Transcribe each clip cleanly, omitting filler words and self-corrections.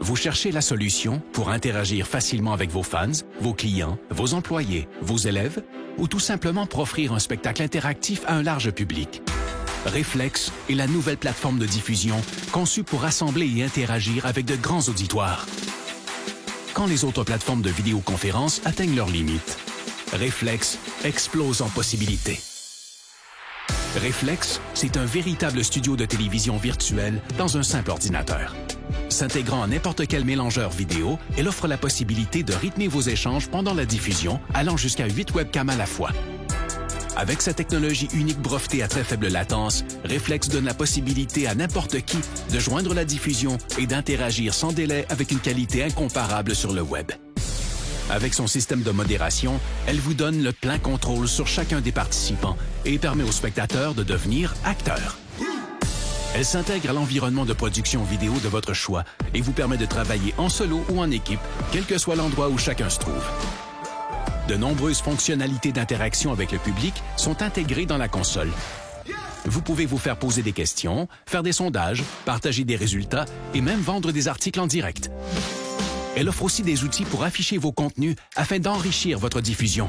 Vous cherchez la solution pour interagir facilement avec vos fans, vos clients, vos employés, vos élèves ou tout simplement pour offrir un spectacle interactif à un large public. Reflex est la nouvelle plateforme de diffusion conçue pour rassembler et interagir avec de grands auditoires. Quand les autres plateformes de vidéoconférence atteignent leurs limites, Reflex explose en possibilités. Reflex, c'est un véritable studio de télévision virtuelle dans un simple ordinateur. S'intégrant à n'importe quel mélangeur vidéo, elle offre la possibilité de rythmer vos échanges pendant la diffusion, allant jusqu'à 8 webcams à la fois. Avec sa technologie unique brevetée à très faible latence, Reflex donne la possibilité à n'importe qui de joindre la diffusion et d'interagir sans délai avec une qualité incomparable sur le web. Avec son système de modération, elle vous donne le plein contrôle sur chacun des participants et permet aux spectateurs de devenir acteurs. Elle s'intègre à l'environnement de production vidéo de votre choix et vous permet de travailler en solo ou en équipe, quel que soit l'endroit où chacun se trouve. De nombreuses fonctionnalités d'interaction avec le public sont intégrées dans la console. Vous pouvez vous faire poser des questions, faire des sondages, partager des résultats et même vendre des articles en direct. Elle offre aussi des outils pour afficher vos contenus afin d'enrichir votre diffusion.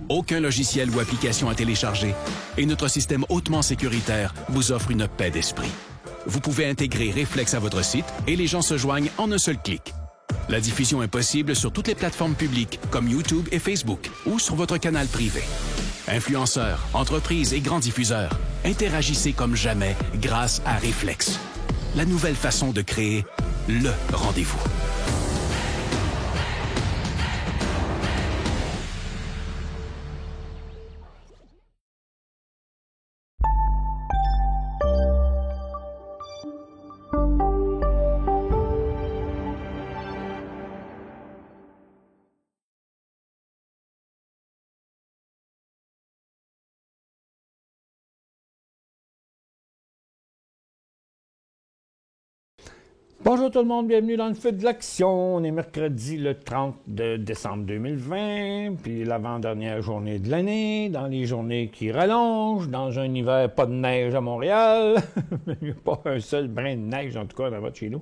Aucun logiciel ou application à télécharger et notre système hautement sécuritaire vous offre une paix d'esprit. Vous pouvez intégrer Reflex à votre site et les gens se joignent en un seul clic. La diffusion est possible sur toutes les plateformes publiques comme YouTube et Facebook ou sur votre canal privé. Influenceurs, entreprises et grands diffuseurs, interagissez comme jamais grâce à Reflex. La nouvelle façon de créer le rendez-vous. Bonjour tout le monde, bienvenue dans le feu de l'action. On est mercredi le 30 de décembre 2020, puis l'avant-dernière journée de l'année, dans les journées qui rallongent, dans un hiver pas de neige à Montréal. Il n'y a pas un seul brin de neige, en tout cas, là-bas de chez nous.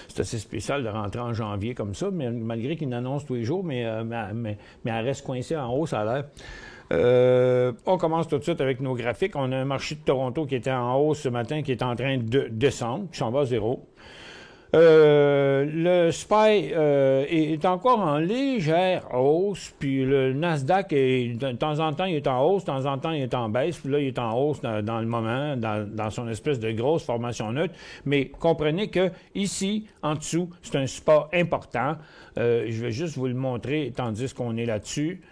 C'est assez spécial de rentrer en janvier comme ça, mais malgré qu'il annonce tous les jours, mais elle reste coincée en haut, ça a l'air. On commence tout de suite avec nos graphiques. On a un marché de Toronto qui était en hausse ce matin, qui est en train de descendre, qui s'en va à zéro. Le SPY est encore en légère hausse, puis le Nasdaq, de temps en temps, il est en hausse, de temps en temps, il est en baisse, puis là, il est en hausse dans le moment, dans son espèce de grosse formation neutre. Mais comprenez que ici, en dessous, c'est un support important. Je vais juste vous le montrer, tandis qu'on est là-dessus.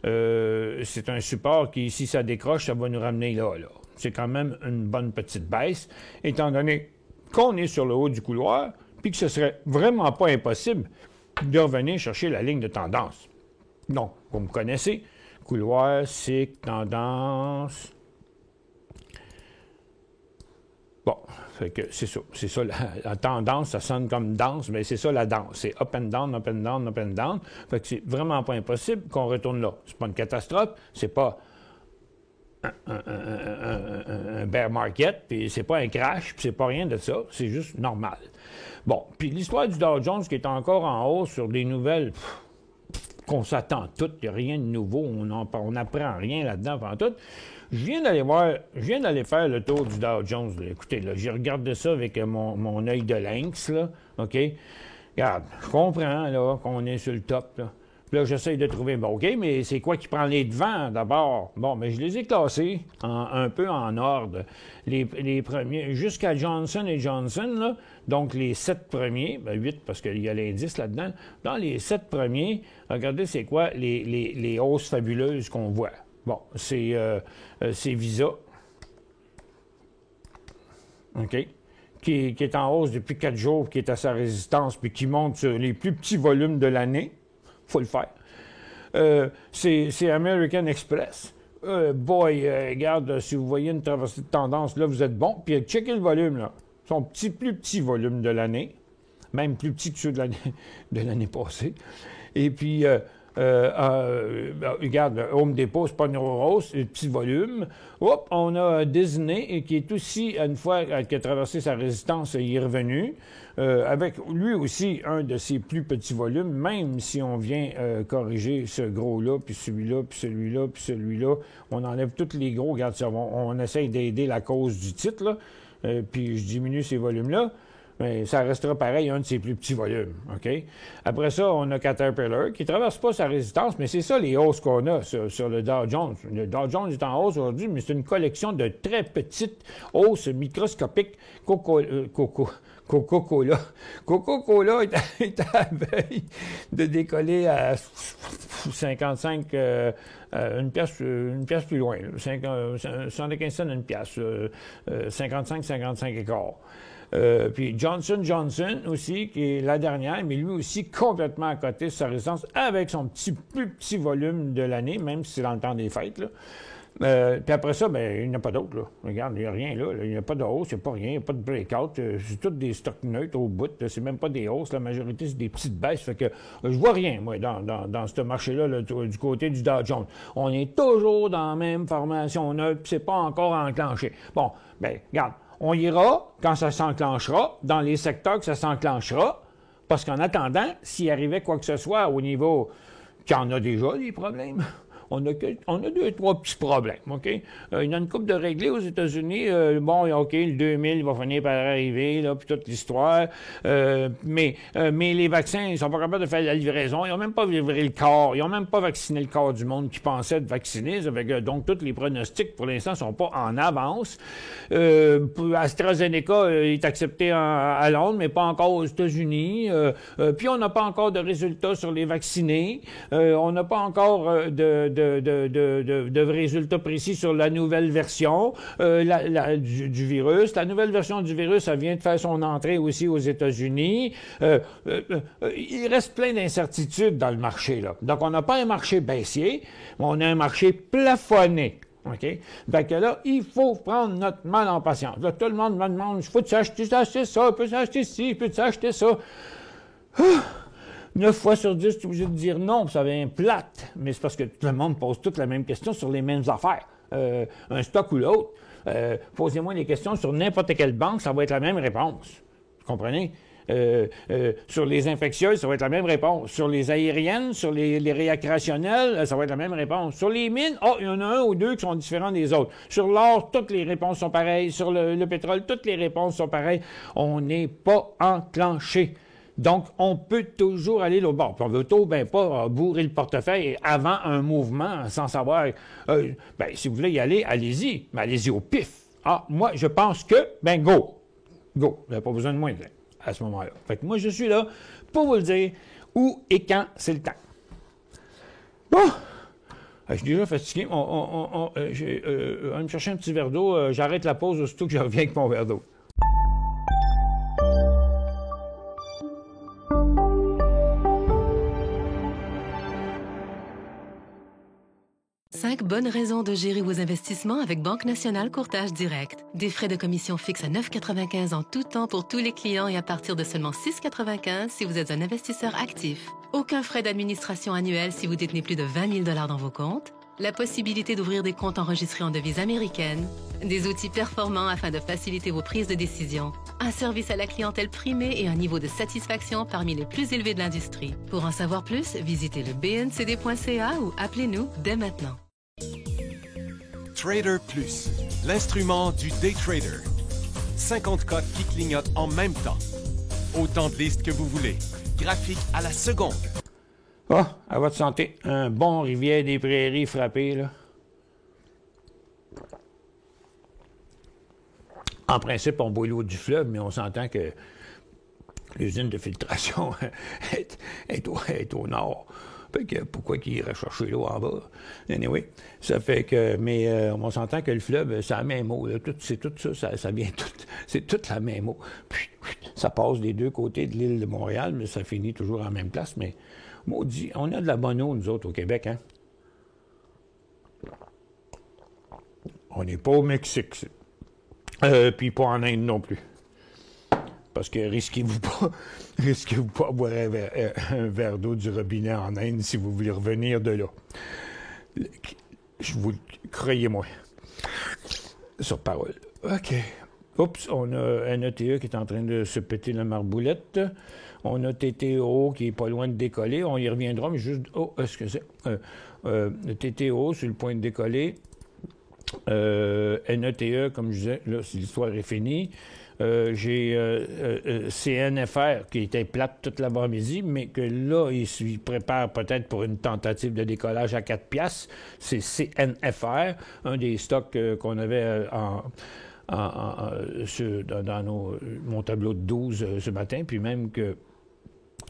C'est un support qui, si ça décroche, ça va nous ramener là. C'est quand même une bonne petite baisse, étant donné qu'on est sur le haut du couloir, puis que ce serait vraiment pas impossible de revenir chercher la ligne de tendance. Donc, vous me connaissez, couloir, cycle, tendance. Bon, fait que c'est ça la tendance, ça sonne comme danse, mais c'est ça la danse. C'est up and down, up and down, up and down. Fait que c'est vraiment pas impossible qu'on retourne là. C'est pas une catastrophe, c'est pas un bear market, puis c'est pas un crash, puis c'est pas rien de ça, c'est juste normal. Bon, puis l'histoire du Dow Jones qui est encore en hausse sur des nouvelles qu'on s'attend toutes, il n'y a rien de nouveau, on n'apprend rien là-dedans pendant tout. Je viens d'aller faire le tour du Dow Jones, là. Écoutez, là, j'ai regardé ça avec mon œil de lynx, là, OK? Regarde, je comprends, là, qu'on est sur le top, là. Puis là, j'essaye de trouver, bon, OK, mais c'est quoi qui prend les devants d'abord? Bon, mais je les ai classés un peu en ordre. Les premiers, jusqu'à Johnson & Johnson, là, donc les 7 premiers, 8 parce qu'il y a l'indice là-dedans, dans les 7 premiers, regardez c'est quoi les hausses fabuleuses qu'on voit. Bon, c'est Visa, OK, qui est en hausse depuis 4 jours, qui est à sa résistance, puis qui monte sur les plus petits volumes de l'année. Faut le faire. C'est American Express. Regarde, si vous voyez une traversée de tendance, là, vous êtes bon. Puis checkez le volume, là. Son plus petit volume de l'année. Même plus petit que ceux de l'année passée. Et puis, Regarde, Home Depot, c'est pas une rose, c'est un petit volume. Hop, on a Disney, qui est aussi, une fois qui a traversé sa résistance, il est revenu. Avec lui aussi un de ses plus petits volumes, même si on vient corriger ce gros-là, puis celui-là, puis celui-là, puis celui-là, on enlève tous les gros. Regarde, on essaye d'aider la cause du titre, là, puis je diminue ces volumes-là. Mais ça restera pareil, un de ses plus petits volumes, OK? Après ça, on a Caterpillar, qui ne traverse pas sa résistance, mais c'est ça les hausses qu'on a sur le Dow Jones. Le Dow Jones est en hausse aujourd'hui, mais c'est une collection de très petites hausses microscopiques. Coca-Cola est à la veille de décoller à 55, une pièce plus loin, 75 cents une pièce, 55 et quart. Puis Johnson aussi, qui est la dernière, mais lui aussi complètement à côté sur sa résistance, avec son plus petit volume de l'année, même si c'est dans le temps des fêtes, là. Puis après ça, ben, il n'y en a pas d'autre, là. Regarde, il n'y a rien, là. Il n'y a pas de hausse, il n'y a pas rien, il n'y a pas de breakout. C'est tous des stocks neutres au bout. C'est même pas des hausses. La majorité, c'est des petites baisses. Fait que je vois rien, moi, dans ce marché-là, là, du côté du Dow Jones. On est toujours dans la même formation neutre, puis c'est pas encore enclenché. Bon, ben, regarde, on ira quand ça s'enclenchera, dans les secteurs que ça s'enclenchera, parce qu'en attendant, s'il arrivait quoi que ce soit au niveau qu'il y en a déjà des problèmes, on a 2-3 petits problèmes, OK? Il y a une couple de réglés aux États-Unis. Bon, OK, le 2000 va finir par arriver, là, puis toute l'histoire. Mais les vaccins, ils sont pas capables de faire la livraison. Ils n'ont même pas livré le corps. Ils n'ont même pas vacciné le corps du monde qui pensait être vacciné. Donc, tous les pronostics, pour l'instant, sont pas en avance. AstraZeneca est accepté à Londres, mais pas encore aux États-Unis. Puis, on n'a pas encore de résultats sur les vaccinés. On n'a pas encore de résultats précis sur la nouvelle version du virus. La nouvelle version du virus, ça vient de faire son entrée aussi aux États-Unis. Il reste plein d'incertitudes dans le marché, là. Donc, on n'a pas un marché baissier, mais on a un marché plafonné. OK? Fait que là, il faut prendre notre mal en patience. Là, tout le monde me demande, faut-tu acheter ça, peux-tu acheter ci, peux-tu acheter ça? 9 fois sur 10, tu es obligé de dire non, puis ça devient plate. Mais c'est parce que tout le monde pose toutes la même question sur les mêmes affaires. Un stock ou l'autre. Posez-moi des questions sur n'importe quelle banque, ça va être la même réponse. Vous comprenez? Sur les infectieuses, ça va être la même réponse. Sur les aériennes, sur les récréationnelles, ça va être la même réponse. Sur les mines, il y en a un ou deux qui sont différents des autres. Sur l'or, toutes les réponses sont pareilles. Sur le pétrole, toutes les réponses sont pareilles. On n'est pas enclenché. Donc, on peut toujours aller l'autre bord. Puis on veut pas bourrer le portefeuille avant un mouvement sans savoir. Si vous voulez y aller, allez-y. Mais allez-y au pif. Moi, je pense que, go. Go. Vous n'avez pas besoin de moi à ce moment-là. Fait que moi, je suis là pour vous le dire où et quand c'est le temps. Bon. Je suis déjà fatigué. On va me chercher un petit verre d'eau. J'arrête la pause aussitôt que je reviens avec mon verre d'eau. Cinq bonnes raisons de gérer vos investissements avec Banque Nationale Courtage Direct. Des frais de commission fixes à 9,95 en tout temps pour tous les clients et à partir de seulement 6,95 si vous êtes un investisseur actif. Aucun frais d'administration annuel si vous détenez plus de 20 000 $ dans vos comptes. La possibilité d'ouvrir des comptes enregistrés en devise américaine. Des outils performants afin de faciliter vos prises de décision. Un service à la clientèle primé et un niveau de satisfaction parmi les plus élevés de l'industrie. Pour en savoir plus, visitez le bncd.ca ou appelez-nous dès maintenant. Trader Plus, l'instrument du day trader. 50 cotes qui clignotent en même temps. Autant de listes que vous voulez. Graphique à la seconde. À votre santé. Un bon Rivière des Prairies frappé, là. En principe, on boit l'eau du fleuve, mais on s'entend que l'usine de filtration est au nord. Fait que pourquoi qu'il irait chercher l'eau en bas? Anyway, ça fait que... Mais on s'entend que le fleuve, c'est la même eau. Là. C'est tout ça, ça vient tout... C'est toute la même eau. Puis, ça passe des deux côtés de l'île de Montréal, mais ça finit toujours en même place. Mais, maudit, on a de la bonne eau, nous autres, au Québec, hein? On n'est pas au Mexique, puis pas en Inde non plus. Parce que risquez-vous pas à boire un verre d'eau du robinet en Inde si vous voulez revenir de là. Croyez-moi. Sur parole. OK. Oups, on a NETE qui est en train de se péter la marboulette. On a TTO qui est pas loin de décoller. On y reviendra, mais juste... Oh, est-ce que c'est... le TTO sur le point de décoller. NETE, comme je disais, là, l'histoire est finie. J'ai CNFR qui était plate toute l'avant-midi, mais que là, il se prépare peut-être pour une tentative de décollage à 4 piastres. C'est CNFR, un des stocks qu'on avait dans mon tableau de 12 ce matin, puis même que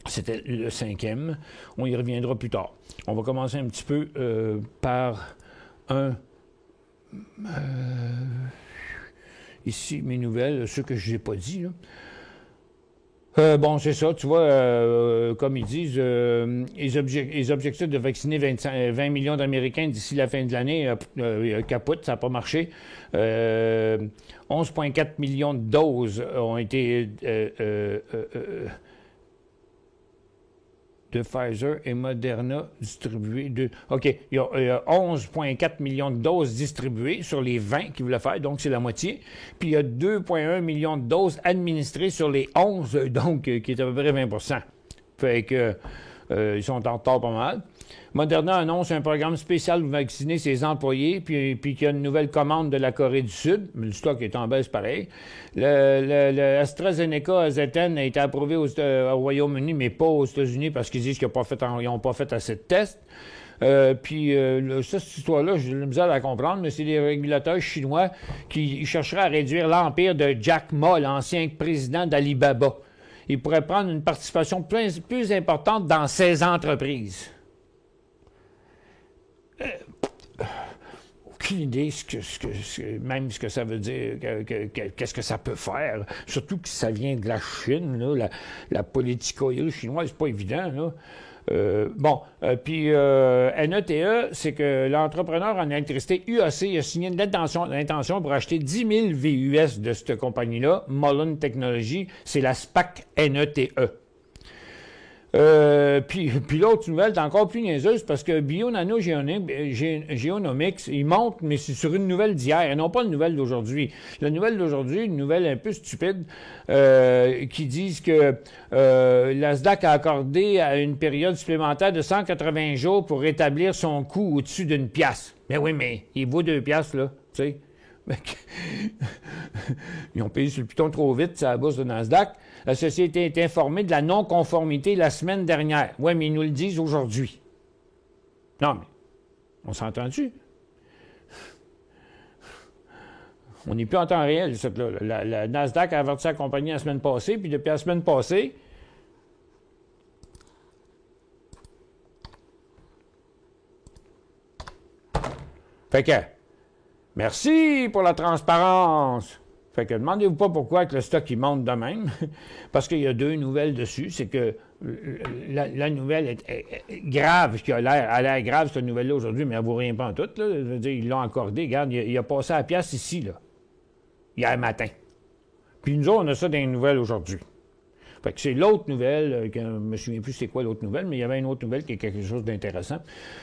c'était le 5e. On y reviendra plus tard. On va commencer un petit peu par un... ici, mes nouvelles, ceux que je n'ai pas dit. Bon, c'est ça, tu vois, comme ils disent, les objectifs de vacciner 20 millions d'Américains d'ici la fin de l'année capotent, ça n'a pas marché. 11,4 millions de doses ont été de Pfizer et Moderna distribuées. OK, il y a 11,4 millions de doses distribuées sur les 20 qui voulaient faire, donc c'est la moitié. Puis il y a 2,1 millions de doses administrées sur les 11, donc qui est à peu près 20 %. Fait que ils sont en retard pas mal. Moderna annonce un programme spécial pour vacciner ses employés, puis qu'il y a une nouvelle commande de la Corée du Sud. Le stock est en baisse pareil. Le AstraZeneca AZN a été approuvé au Royaume-Uni, mais pas aux États-Unis parce qu'ils disent qu'ils n'ont pas fait assez de tests. Cette histoire-là, j'ai de la misère à la comprendre, mais c'est des régulateurs chinois qui chercheraient à réduire l'empire de Jack Ma, l'ancien président d'Alibaba. Il pourrait prendre une participation plus importante dans ces entreprises. Aucune idée même ce que ça veut dire, qu'est-ce que ça peut faire. Surtout que ça vient de la Chine, là, la politique chinoise, c'est pas évident, là. NETE, c'est que l'entrepreneur en électricité UAC a signé une lettre d'intention pour acheter 10 000 VUS de cette compagnie-là, Mullen Technology, c'est la SPAC NETE. Puis l'autre nouvelle est encore plus niaiseuse parce que Bionano Geonomics, ils montent, mais c'est sur une nouvelle d'hier et non pas une nouvelle d'aujourd'hui. La nouvelle d'aujourd'hui, une nouvelle un peu stupide, qui disent que l'ASDAQ a accordé à une période supplémentaire de 180 jours pour rétablir son coût au-dessus d'une piastre. Mais oui, mais il vaut 2 piastres, là, tu sais. Ils ont payé sur le piton trop vite, c'est à la bourse de Nasdaq. La société est informée de la non-conformité la semaine dernière. Oui, mais ils nous le disent aujourd'hui. Non, mais on s'entend-tu? On n'est plus en temps réel. La Nasdaq a averti sa compagnie la semaine passée, puis depuis la semaine passée, fait que merci pour la transparence. Fait que demandez-vous pas pourquoi que le stock il monte de même, parce qu'il y a 2 nouvelles dessus. C'est que la nouvelle est grave, qui a l'air grave cette nouvelle-là aujourd'hui, mais elle ne vaut rien pas en tout. Là. Je veux dire, ils l'ont accordé. Regarde, il a passé à la pièce ici, là, hier matin. Puis nous autres, on a ça dans les nouvelles aujourd'hui. Fait que c'est l'autre nouvelle, je ne me souviens plus c'est quoi l'autre nouvelle, mais il y avait une autre nouvelle qui est quelque chose d'intéressant.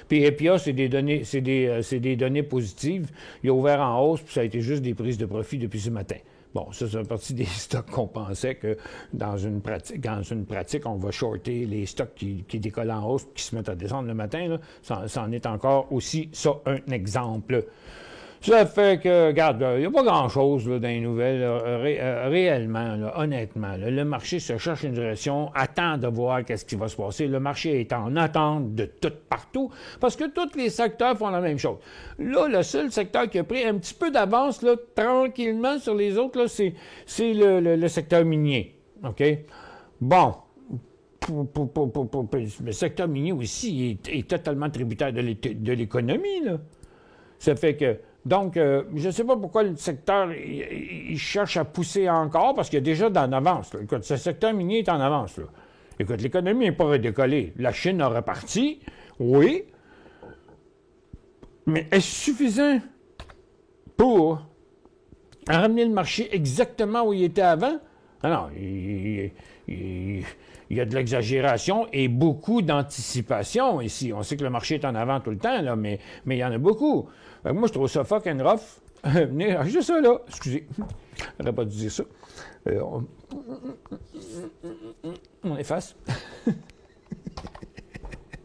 Puis EPA, c'est des données positives. Il a ouvert en hausse, puis ça a été juste des prises de profit depuis ce matin. Bon, ça, c'est partie des stocks qu'on pensait que dans une pratique, on va shorter les stocks qui décollent en hausse et qui se mettent à descendre le matin. Là. Ça en est encore aussi, ça, un exemple. Ça fait que, regarde, il n'y a pas grand-chose là, dans les nouvelles, réellement, là, honnêtement. Là, le marché se cherche une direction, attend de voir qu'est-ce qui va se passer. Le marché est en attente de tout partout, parce que tous les secteurs font la même chose. Là, le seul secteur qui a pris un petit peu d'avance, là, tranquillement sur les autres, là, c'est le secteur minier. OK? Bon. Le secteur minier aussi est totalement tributaire de l'économie, là. Ça fait que... Donc, je ne sais pas pourquoi le secteur il cherche à pousser encore, parce qu'il y a déjà en avance. Là. Écoute, ce secteur minier est en avance. Là. Écoute, l'économie n'est pas redécollée. La Chine a reparti, oui, mais est-ce suffisant pour ramener le marché exactement où il était avant? Non, il y a de l'exagération et beaucoup d'anticipation ici. On sait que le marché est en avant tout le temps, là, mais il y en a beaucoup. Moi, je trouve ça fucking rough. Venez acheter ça, là. Excusez, j'aurais pas dû dire ça. On efface.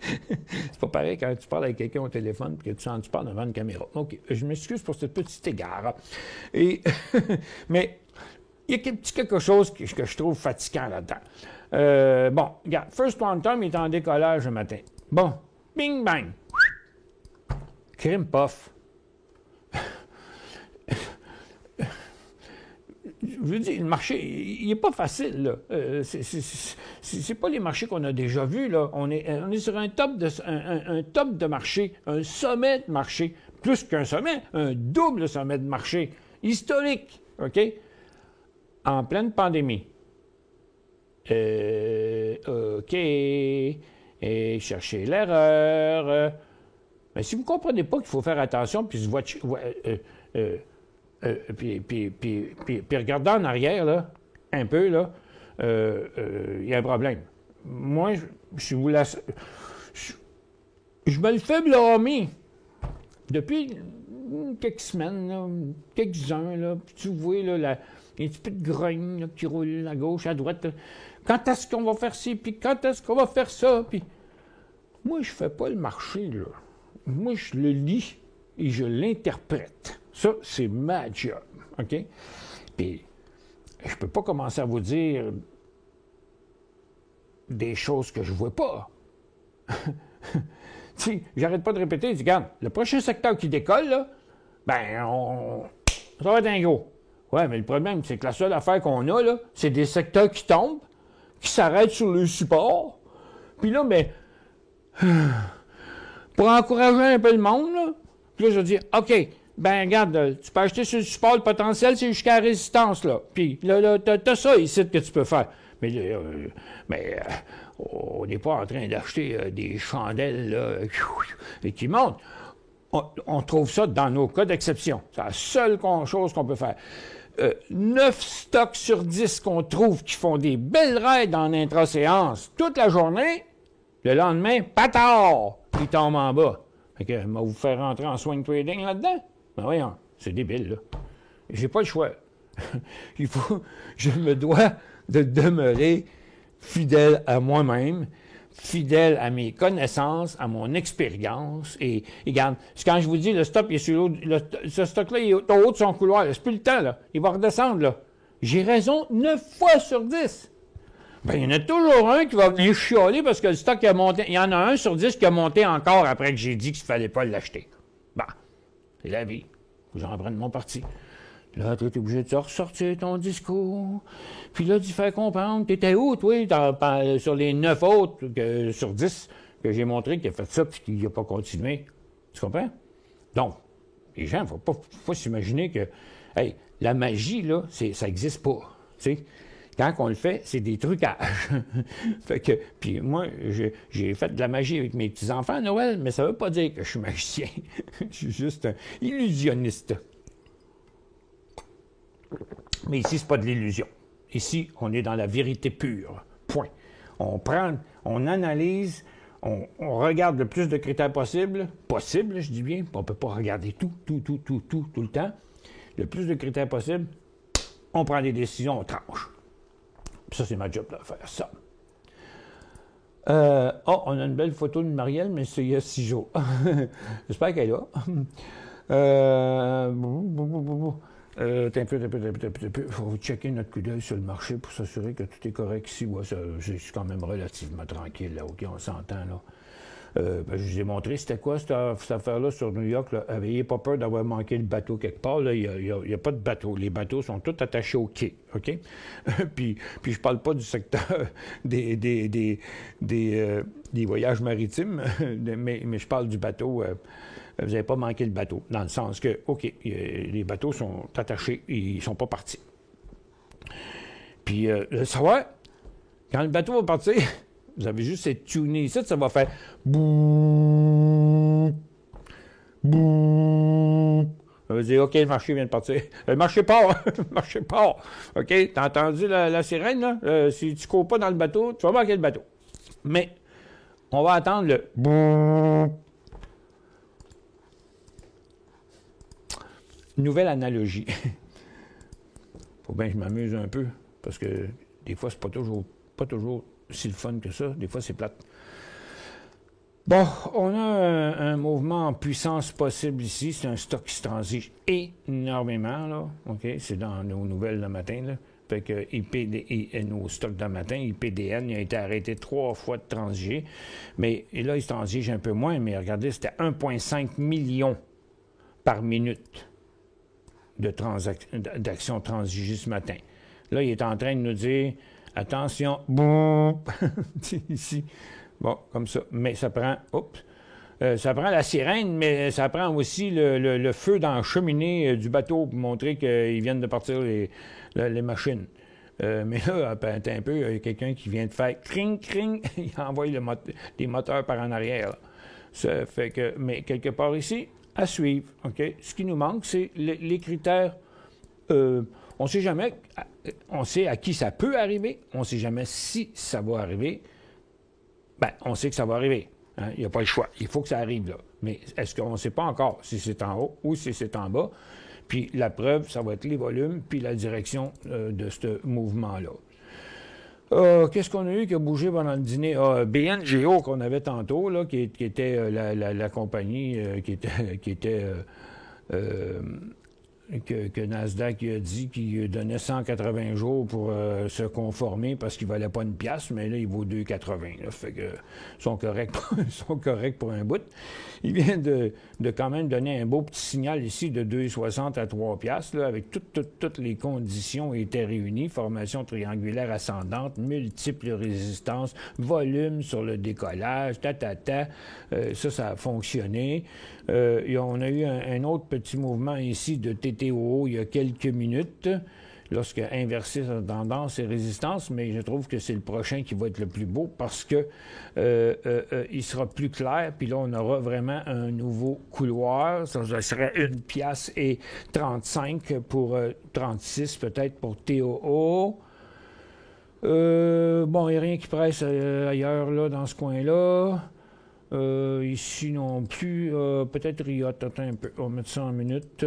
C'est pas pareil quand tu parles avec quelqu'un au téléphone et que tu parles devant une caméra. OK, je m'excuse pour ce petit égard. Mais il y a quelque chose que je trouve fatigant là-dedans. Bon, regarde, First Quantum est en décollage le matin. Bon, bing bang. Crime puff. Je veux dire, le marché, il n'est pas facile, là. C'est pas les marchés qu'on a déjà vus, là. On est sur un top de marché, un sommet de marché, plus qu'un sommet, un double sommet de marché, historique, OK? En pleine pandémie. OK. Et chercher l'erreur. Mais si vous ne comprenez pas qu'il faut faire attention, puis regardez en arrière, là, un peu, là, il y a un problème. Moi, je vous laisse. Je me le fais blâmer. Depuis quelques semaines, là, quelques-uns, là, puis tu vois, là, il y a un petit peu de grogne là, qui roule à gauche, à droite. Là. Quand est-ce qu'on va faire ci, puis quand est-ce qu'on va faire ça? Puis moi, je fais pas le marché, là. Moi, je le lis et je l'interprète. Ça, c'est ma job, OK? Puis, je peux pas commencer à vous dire des choses que je vois pas. Tu sais, j'arrête pas de répéter, je dis, regarde, le prochain secteur qui décolle, là, ça va être un gros. Ouais, mais le problème, c'est que la seule affaire qu'on a, là, c'est des secteurs qui tombent, qui s'arrêtent sur le support. Puis là, pour encourager un peu le monde, là, puis là, je vais dire, OK, regarde, tu peux acheter sur le support, le potentiel, c'est jusqu'à la résistance, là. Puis là, t'as ça ici que tu peux faire. Mais on n'est pas en train d'acheter des chandelles, là, qui montent. On trouve ça dans nos cas d'exception. C'est la seule chose qu'on peut faire. 9 stocks sur 10 qu'on trouve qui font des belles raids en intra-séance toute la journée, le lendemain, patard, ils tombent en bas. Fait que, va vous faire rentrer en swing trading là-dedans? Ben voyons, c'est débile, là. J'ai pas le choix. Je me dois de demeurer fidèle à moi-même, fidèle à mes connaissances, à mon expérience. Et regarde, quand je vous dis, le stop, il est sur ce stock-là, il est au haut de son couloir. C'est plus le temps, là. Il va redescendre, là. J'ai raison 9 fois sur 10. Il y en a toujours un qui va venir chialer parce que le stock a monté. Il y en a un sur 10 qui a monté encore après que j'ai dit qu'il ne fallait pas l'acheter. C'est la vie. J'en prenne mon parti. Là, tu es obligé de ressortir ton discours. Puis là, d'y faire comprendre. Tu étais où, toi, sur les 9 autres sur 10 que j'ai montré qu'il a fait ça puis qu'il n'a pas continué? Tu comprends? Donc, les gens, il ne faut pas s'imaginer que la magie, là, ça n'existe pas. Tu sais? Quand on le fait, c'est des trucages. Puis moi, j'ai fait de la magie avec mes petits-enfants à Noël, mais ça ne veut pas dire que je suis magicien. Je suis juste un illusionniste. Mais ici, ce n'est pas de l'illusion. Ici, on est dans la vérité pure. Point. On analyse, on regarde le plus de critères possible, je dis bien, on ne peut pas regarder tout le temps. Le plus de critères possible, on prend des décisions, on tranche. Ça, c'est ma job de faire ça. On a une belle photo de Marielle, mais c'est il y a 6 jours. J'espère qu'elle est là. Un peu. Il faut checker notre coup d'œil sur le marché pour s'assurer que tout est correct ici. Ouais, c'est quand même relativement tranquille, là. OK, on s'entend, là. Je vous ai montré c'était quoi cette affaire-là sur New York. N'ayez pas peur d'avoir manqué le bateau quelque part. Là. Il n'y a pas de bateau. Les bateaux sont tous attachés au quai. OK? puis je parle pas du secteur des voyages maritimes, mais je parle du bateau. Vous n'avez pas manqué le bateau, dans le sens que, OK, les bateaux sont attachés, ils ne sont pas partis. Puis, savoir, quand le bateau va partir, vous avez juste cette tuner ici, ça va faire bouh, bouh. Ça veut dire, OK, le marché vient de partir. Le marché part. Le marché part. OK, t'as entendu la sirène, là? Si tu cours pas dans le bateau, tu vas manquer le bateau. Mais, on va attendre le... Nouvelle analogie. Faut bien que je m'amuse un peu, parce que des fois, c'est pas toujours si le fun que ça. Des fois, c'est plate. Bon, on a un mouvement en puissance possible ici. C'est un stock qui se transige énormément, là. OK? C'est dans nos nouvelles le matin, là. Fait que nos stocks de matin, IPDN, il a été arrêté 3 fois de transiger. Mais et là, il se transige un peu moins, mais regardez, c'était 1,5 million par minute d'actions transigées ce matin. Là, il est en train de nous dire, attention, boum, ici. Bon, comme ça. Mais ça prend, ça prend la sirène, mais ça prend aussi le feu dans la cheminée du bateau pour montrer qu'ils viennent de partir les machines. Mais là, attends un peu, il y a quelqu'un qui vient de faire cring, cring, il envoie les moteurs par en arrière. Ça fait que, mais quelque part ici, à suivre. OK? Ce qui nous manque, c'est les critères. On ne sait jamais, on sait à qui ça peut arriver, on ne sait jamais si ça va arriver. Bien, on sait que ça va arriver. Hein? Il n'y a pas le choix. Il faut que ça arrive là. Mais est-ce qu'on ne sait pas encore si c'est en haut ou si c'est en bas? Puis la preuve, ça va être les volumes puis la direction de ce mouvement-là. Qu'est-ce qu'on a eu qui a bougé pendant le dîner? BNGO qu'on avait tantôt, là, qui était la compagnie que Nasdaq a dit qu'il donnait 180 jours pour se conformer parce qu'il ne valait pas une pièce, mais là, il vaut 2,80. Là, fait que ils sont corrects pour un bout. Il vient de quand même donner un beau petit signal ici de 2,60 à 3 piastres, là, avec toutes les conditions étaient réunies. Formation triangulaire ascendante, multiples résistances, volume sur le décollage, ça a fonctionné. On a eu un autre petit mouvement ici de TTO il y a quelques minutes, lorsque inversé sa tendance et résistance, mais je trouve que c'est le prochain qui va être le plus beau parce que il sera plus clair, puis là, on aura vraiment un nouveau couloir. Ça serait 1 piastre et 35 pour 36 peut-être pour TOO. Bon, il n'y a rien qui presse ailleurs là, dans ce coin-là. Ici non plus. Peut-être Riot. Attends un peu. On va mettre ça en minutes.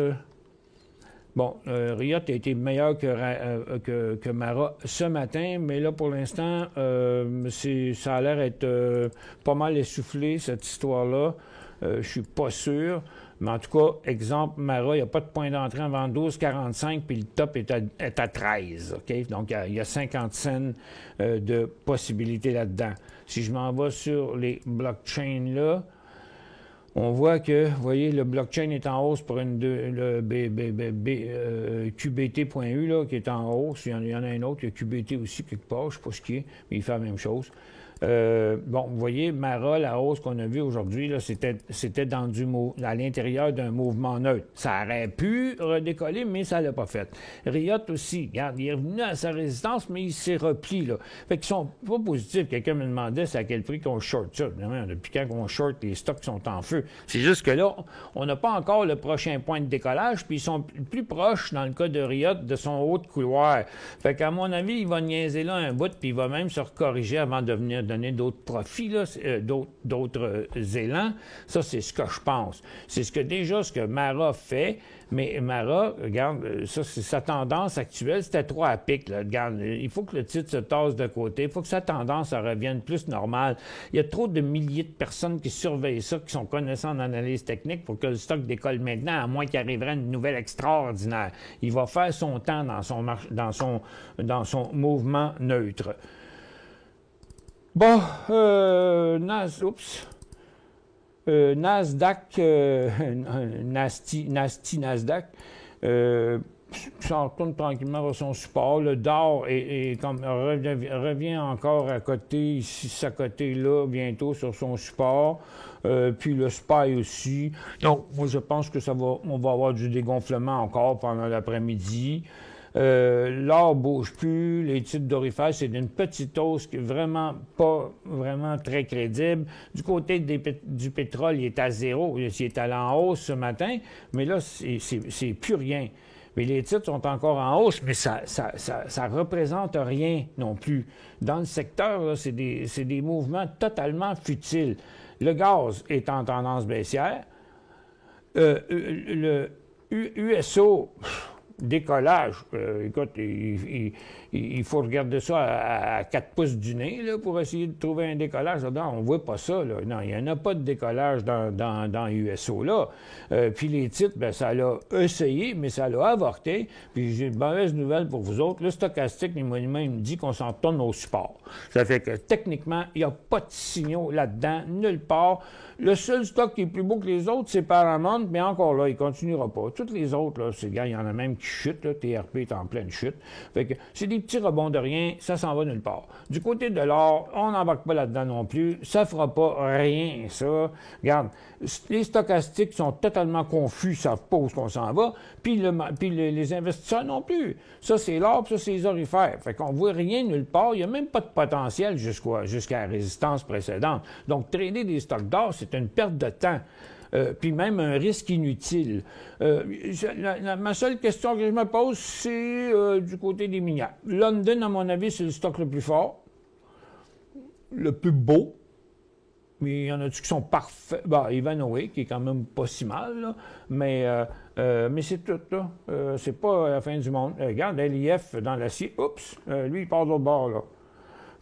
Bon, Riot a été meilleur que Mara ce matin, mais là, pour l'instant, ça a l'air d'être pas mal essoufflé, cette histoire-là. Je suis pas sûr. Mais en tout cas, exemple, Mara, il n'y a pas de point d'entrée avant 12,45, puis le top est à 13. OK? Donc, il y a 50 cents de possibilités là-dedans. Si je m'en vais sur les blockchains là, on voit que, vous voyez, le blockchain est en hausse pour le QBT.U là, qui est en hausse. Il y en a un autre, il y a QBT aussi quelque part, je ne sais pas ce qui est, mais il fait la même chose. Bon, vous voyez, Mara, la hausse qu'on a vue aujourd'hui, là, c'était à l'intérieur d'un mouvement neutre. Ça aurait pu redécoller, mais ça ne l'a pas fait. Riot aussi, regarde, il est revenu à sa résistance, mais il s'est repli, là. Fait qu'ils sont pas positifs. Quelqu'un me demandait c'est à quel prix qu'on short ça. Depuis quand on short, les stocks sont en feu. C'est juste que là, on n'a pas encore le prochain point de décollage, puis ils sont plus proches, dans le cas de Riot, de son haut de couloir. Fait qu'à mon avis, il va niaiser là un bout, puis il va même se recorriger avant de venir donner d'autres profits, là, d'autres élans. Ça, c'est ce que je pense. C'est ce que Mara fait, mais Mara, regarde, ça, c'est sa tendance actuelle, c'était 3 à pic, là. Regarde, il faut que le titre se tasse de côté, il faut que sa tendance revienne plus normale. Il y a trop de milliers de personnes qui surveillent ça, qui sont connaissants en analyse technique pour que le stock décolle maintenant, à moins qu'il arriverait une nouvelle extraordinaire. Il va faire son temps dans son mouvement neutre. Bon, Nasdaq, Nasdaq, ça retourne tranquillement vers son support. Le DOR revient encore à côté, ici, sa côté-là, bientôt sur son support. Puis le SPY aussi. Donc, moi, je pense que on va avoir du dégonflement encore pendant l'après-midi. L'or bouge plus, les titres d'orifères, c'est d'une petite hausse qui est vraiment pas vraiment très crédible. Du côté du pétrole, il est à zéro. Il est allé en hausse ce matin, mais là, c'est plus rien. Mais les titres sont encore en hausse, mais ça représente rien non plus. Dans le secteur, c'est des mouvements totalement futiles. Le gaz est en tendance baissière. Le USO, décollage, écoute, il faut regarder ça à 4 pouces du nez là, pour essayer de trouver un décollage. Non, on ne voit pas ça. Là. Non, il n'y en a pas de décollage dans USO. Là. Puis les titres, ben, ça l'a essayé, mais ça l'a avorté. Puis j'ai une mauvaise nouvelle pour vous autres. Le stochastique, les monuments, il me dit qu'on s'en tourne au support. Ça fait que techniquement, il n'y a pas de signaux là-dedans, nulle part. Le seul stock qui est plus beau que les autres, c'est Paramount, mais encore là, il ne continuera pas. Toutes les autres, là, il y en a même qui chutent. Là, TRP est en pleine chute. Fait que c'est des petits rebonds de rien, ça s'en va nulle part. Du côté de l'or, on n'embarque pas là-dedans non plus. Ça fera pas rien, ça. Regarde, les stochastiques sont totalement confus, ça pose qu'on s'en va. Puis les investisseurs non plus. Ça, c'est l'or, puis ça, c'est les orifères. Fait qu'on voit rien nulle part. Il n'y a même pas de potentiel jusqu'à la résistance précédente. Donc, trader des stocks d'or, c'est une perte de temps. Puis même un risque inutile. Ma seule question que je me pose, c'est du côté des minières. London, à mon avis, c'est le stock le plus fort, le plus beau, mais il y en a qui sont parfaits. Bon, Ivanhoe, qui est quand même pas si mal, là, mais c'est tout, là. C'est pas la fin du monde. Regarde, LIF dans l'acier, oups, lui, il part de l'autre bord, là.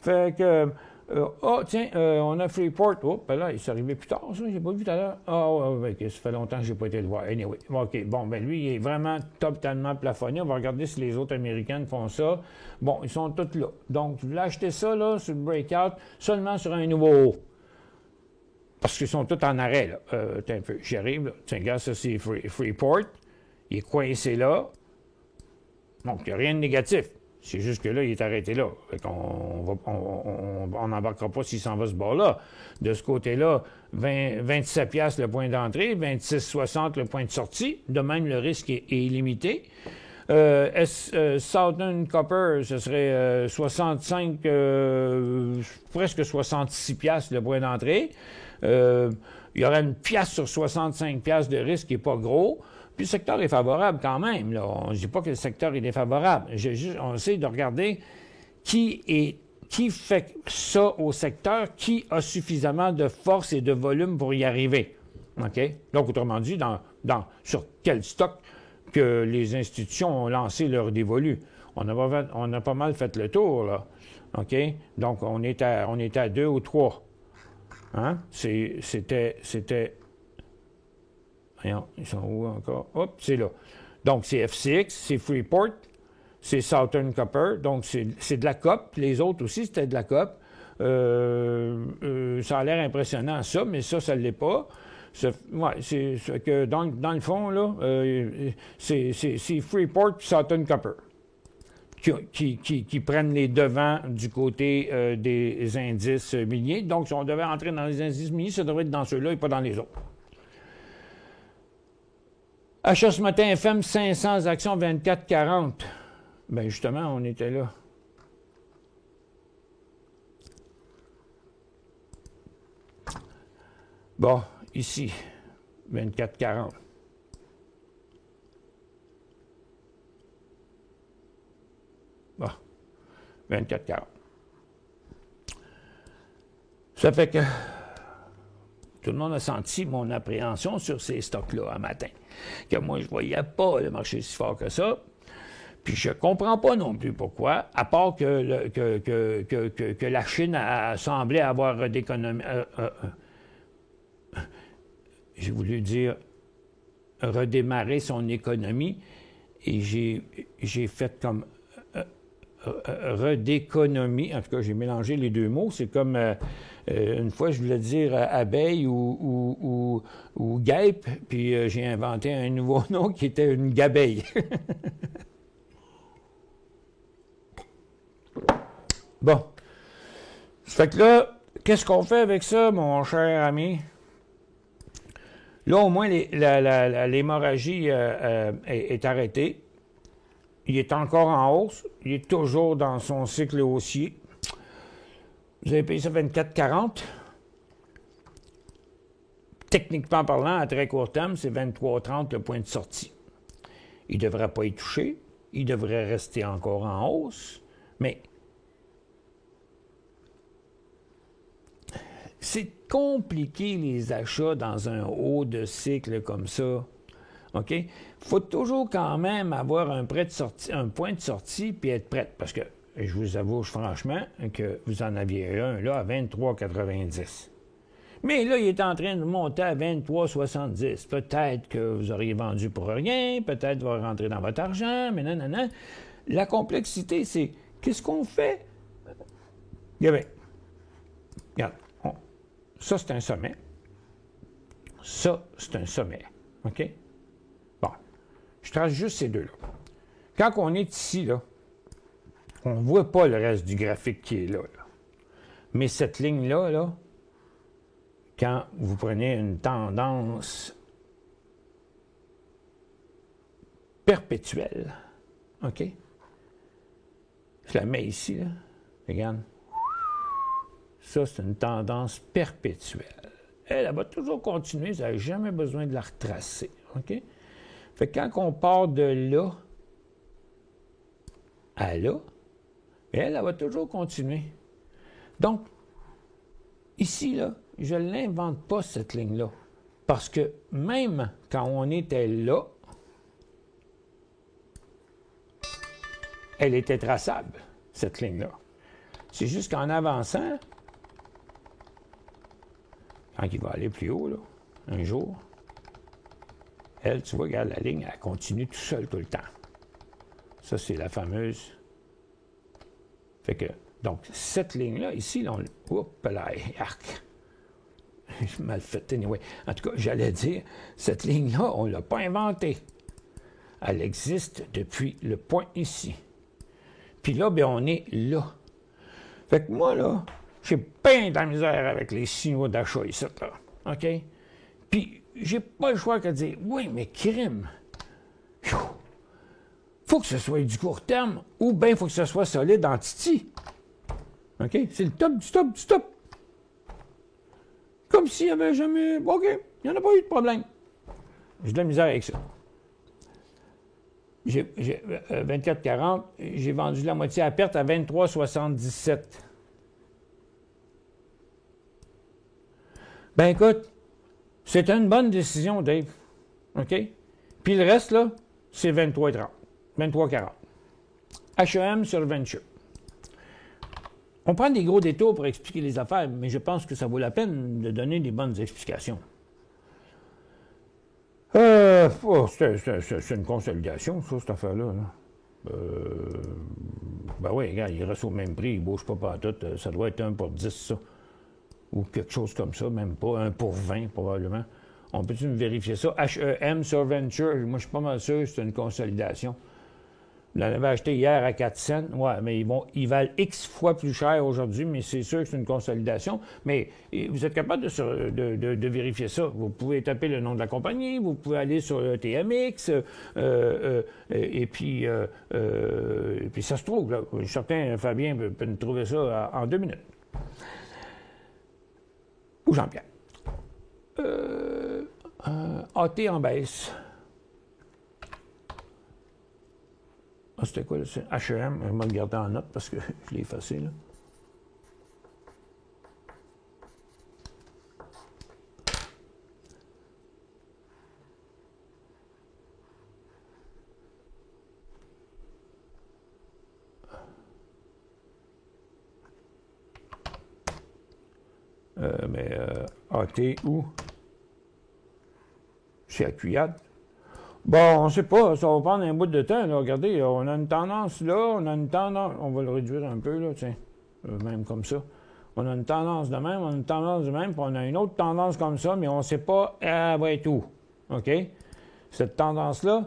Fait que... on a Freeport. Oh, ben là, il s'est arrivé plus tard, ça, j'ai pas vu tout à l'heure. OK, ça fait longtemps que j'ai pas été le voir. Anyway, OK, bon, ben lui, il est vraiment totalement plafonné. On va regarder si les autres Américaines font ça. Bon, ils sont tous là. Donc, je voulais acheter ça, là, sur le breakout, seulement sur un nouveau haut. Parce qu'ils sont tous en arrêt, là. Un peu, j'y arrive, là. Tiens, regarde, ça, c'est Freeport. Il est coincé là. Donc, il n'y a rien de négatif. C'est juste que là, il est arrêté là. Fait qu'on n'embarquera pas s'il s'en va ce bord-là. De ce côté-là, 27 piastres le point d'entrée, 26,60 le point de sortie. De même, le risque est illimité. Southern Copper, ce serait 65, presque 66 piastres le point d'entrée. Il y aurait une piastre sur 65 piastres de risque qui n'est pas gros. Puis le secteur est favorable quand même. Là. On ne dit pas que le secteur est défavorable. On essaie de regarder qui fait ça au secteur, qui a suffisamment de force et de volume pour y arriver. OK? Donc, autrement dit, sur quel stock que les institutions ont lancé leur dévolu. On a pas mal fait le tour, là. OK? Donc, on est à 2 ou 3. Hein? C'était... Voyons, ils sont où encore? Hop, c'est là. Donc, c'est FCX, c'est Freeport, c'est Southern Copper, donc c'est de la COP. Les autres aussi, c'était de la COP. Ça a l'air impressionnant, ça, mais ça ne l'est pas. Ouais, c'est que dans le fond, là, c'est Freeport et Southern Copper qui prennent les devants du côté des indices miniers. Donc, si on devait entrer dans les indices miniers, ça devrait être dans ceux-là et pas dans les autres. Achat ce matin FM 500 actions 24,40. Bien, justement, on était là. Bon, ici, 24,40. Bon, 24,40. Ça fait que tout le monde a senti mon appréhension sur ces stocks-là un matin. Que moi, je ne voyais pas le marché si fort que ça. Puis je ne comprends pas non plus pourquoi, à part que la Chine a semblé avoir j'ai voulu dire redémarrer son économie, et j'ai fait comme redéconomie. En tout cas, j'ai mélangé les deux mots. C'est comme une fois, je voulais dire abeille ou guêpe, puis j'ai inventé un nouveau nom qui était une gabeille. Bon. Fait que là, qu'est-ce qu'on fait avec ça, mon cher ami? Là, au moins, l'hémorragie est arrêtée. il est encore en hausse. Il est toujours dans son cycle haussier. Vous avez payé ça 24,40. Techniquement parlant, à très court terme, c'est 23,30 le point de sortie. Il ne devrait pas y toucher. Il devrait rester encore en hausse. Mais c'est compliqué les achats dans un haut de cycle comme ça. OK? Il faut toujours quand même avoir un point de sortie puis être prêt. Parce que, je vous avoue franchement, que vous en aviez un là à 23,90. Mais là, il est en train de monter à 23,70. Peut-être que vous auriez vendu pour rien, peut-être qu'il va rentrer dans votre argent, mais non. La complexité, c'est qu'est-ce qu'on fait? Regarde, ça, c'est un sommet. Ça, c'est un sommet. OK? Bon. Je trace juste ces deux-là. Quand on est ici, là, on ne voit pas le reste du graphique qui est là. Mais cette ligne-là, là, quand vous prenez une tendance perpétuelle, OK? Je la mets ici, là. Regarde. Ça, c'est une tendance perpétuelle. Elle va toujours continuer, vous n'avez jamais besoin de la retracer, OK? Fait que quand on part de là à là, elle va toujours continuer. Donc, ici, là, je ne l'invente pas, cette ligne-là. Parce que même quand on était là, elle était traçable, cette ligne-là. C'est juste qu'en avançant, quand il va aller plus haut, là, un jour, elle, tu vois, regarde, la ligne, elle continue tout seul tout le temps. Ça, c'est la fameuse... Fait que, donc, cette ligne-là, ici, là, on... Oups, là, arc! J'ai mal fait, anyway. En tout cas, j'allais dire, cette ligne-là, on ne l'a pas inventée. Elle existe depuis le point ici. Puis là, bien, on est là. Fait que moi, là, j'ai bien de la misère avec les signaux d'achat ici, là. OK? Puis, j'ai pas le choix que de dire, oui, mais crime. Faut que ce soit du court terme, ou bien il faut que ce soit solide en titi. OK? C'est le top du top du top. Comme s'il n'y avait jamais... OK, il n'y en a pas eu de problème. J'ai de la misère avec ça. J'ai 24,40, j'ai vendu la moitié à perte à 23,77. Ben écoute, c'est une bonne décision, Dave. OK? Puis le reste, là, c'est 23,30. 23,40. H&M sur Venture. On prend des gros détours pour expliquer les affaires, mais je pense que ça vaut la peine de donner des bonnes explications. C'est une consolidation, ça, cette affaire-là. Ben oui, regarde, il reste au même prix, il ne bouge pas partout. Ça doit être 1 pour 10, ça. Ou quelque chose comme ça, même pas. 1 pour 20, probablement. On peut-tu me vérifier ça? H-E-M sur Venture, moi, je suis pas mal sûr que c'est une consolidation. Vous l'avez acheté hier à 4 cents. Ouais, mais ils valent X fois plus cher aujourd'hui, mais c'est sûr que c'est une consolidation. Mais vous êtes capable de vérifier ça. Vous pouvez taper le nom de la compagnie, vous pouvez aller sur le TMX, et puis ça se trouve, là. Je suis certain, Fabien peut nous trouver ça en 2 minutes. Ou Jean-Pierre. AT en baisse. Ah, c'était quoi, là? C'est H&M. Je vais le garder en note parce que je l'ai effacé, là. AT où? C'est à Cuyade. Bon, on ne sait pas, ça va prendre un bout de temps. Là. Regardez, on a une tendance là, on a une tendance... On va le réduire un peu, là, tiens, même comme ça. On a une tendance de même, on a une tendance de même, puis on a une autre tendance comme ça, mais on ne sait pas, elle va être où. OK? Cette tendance-là,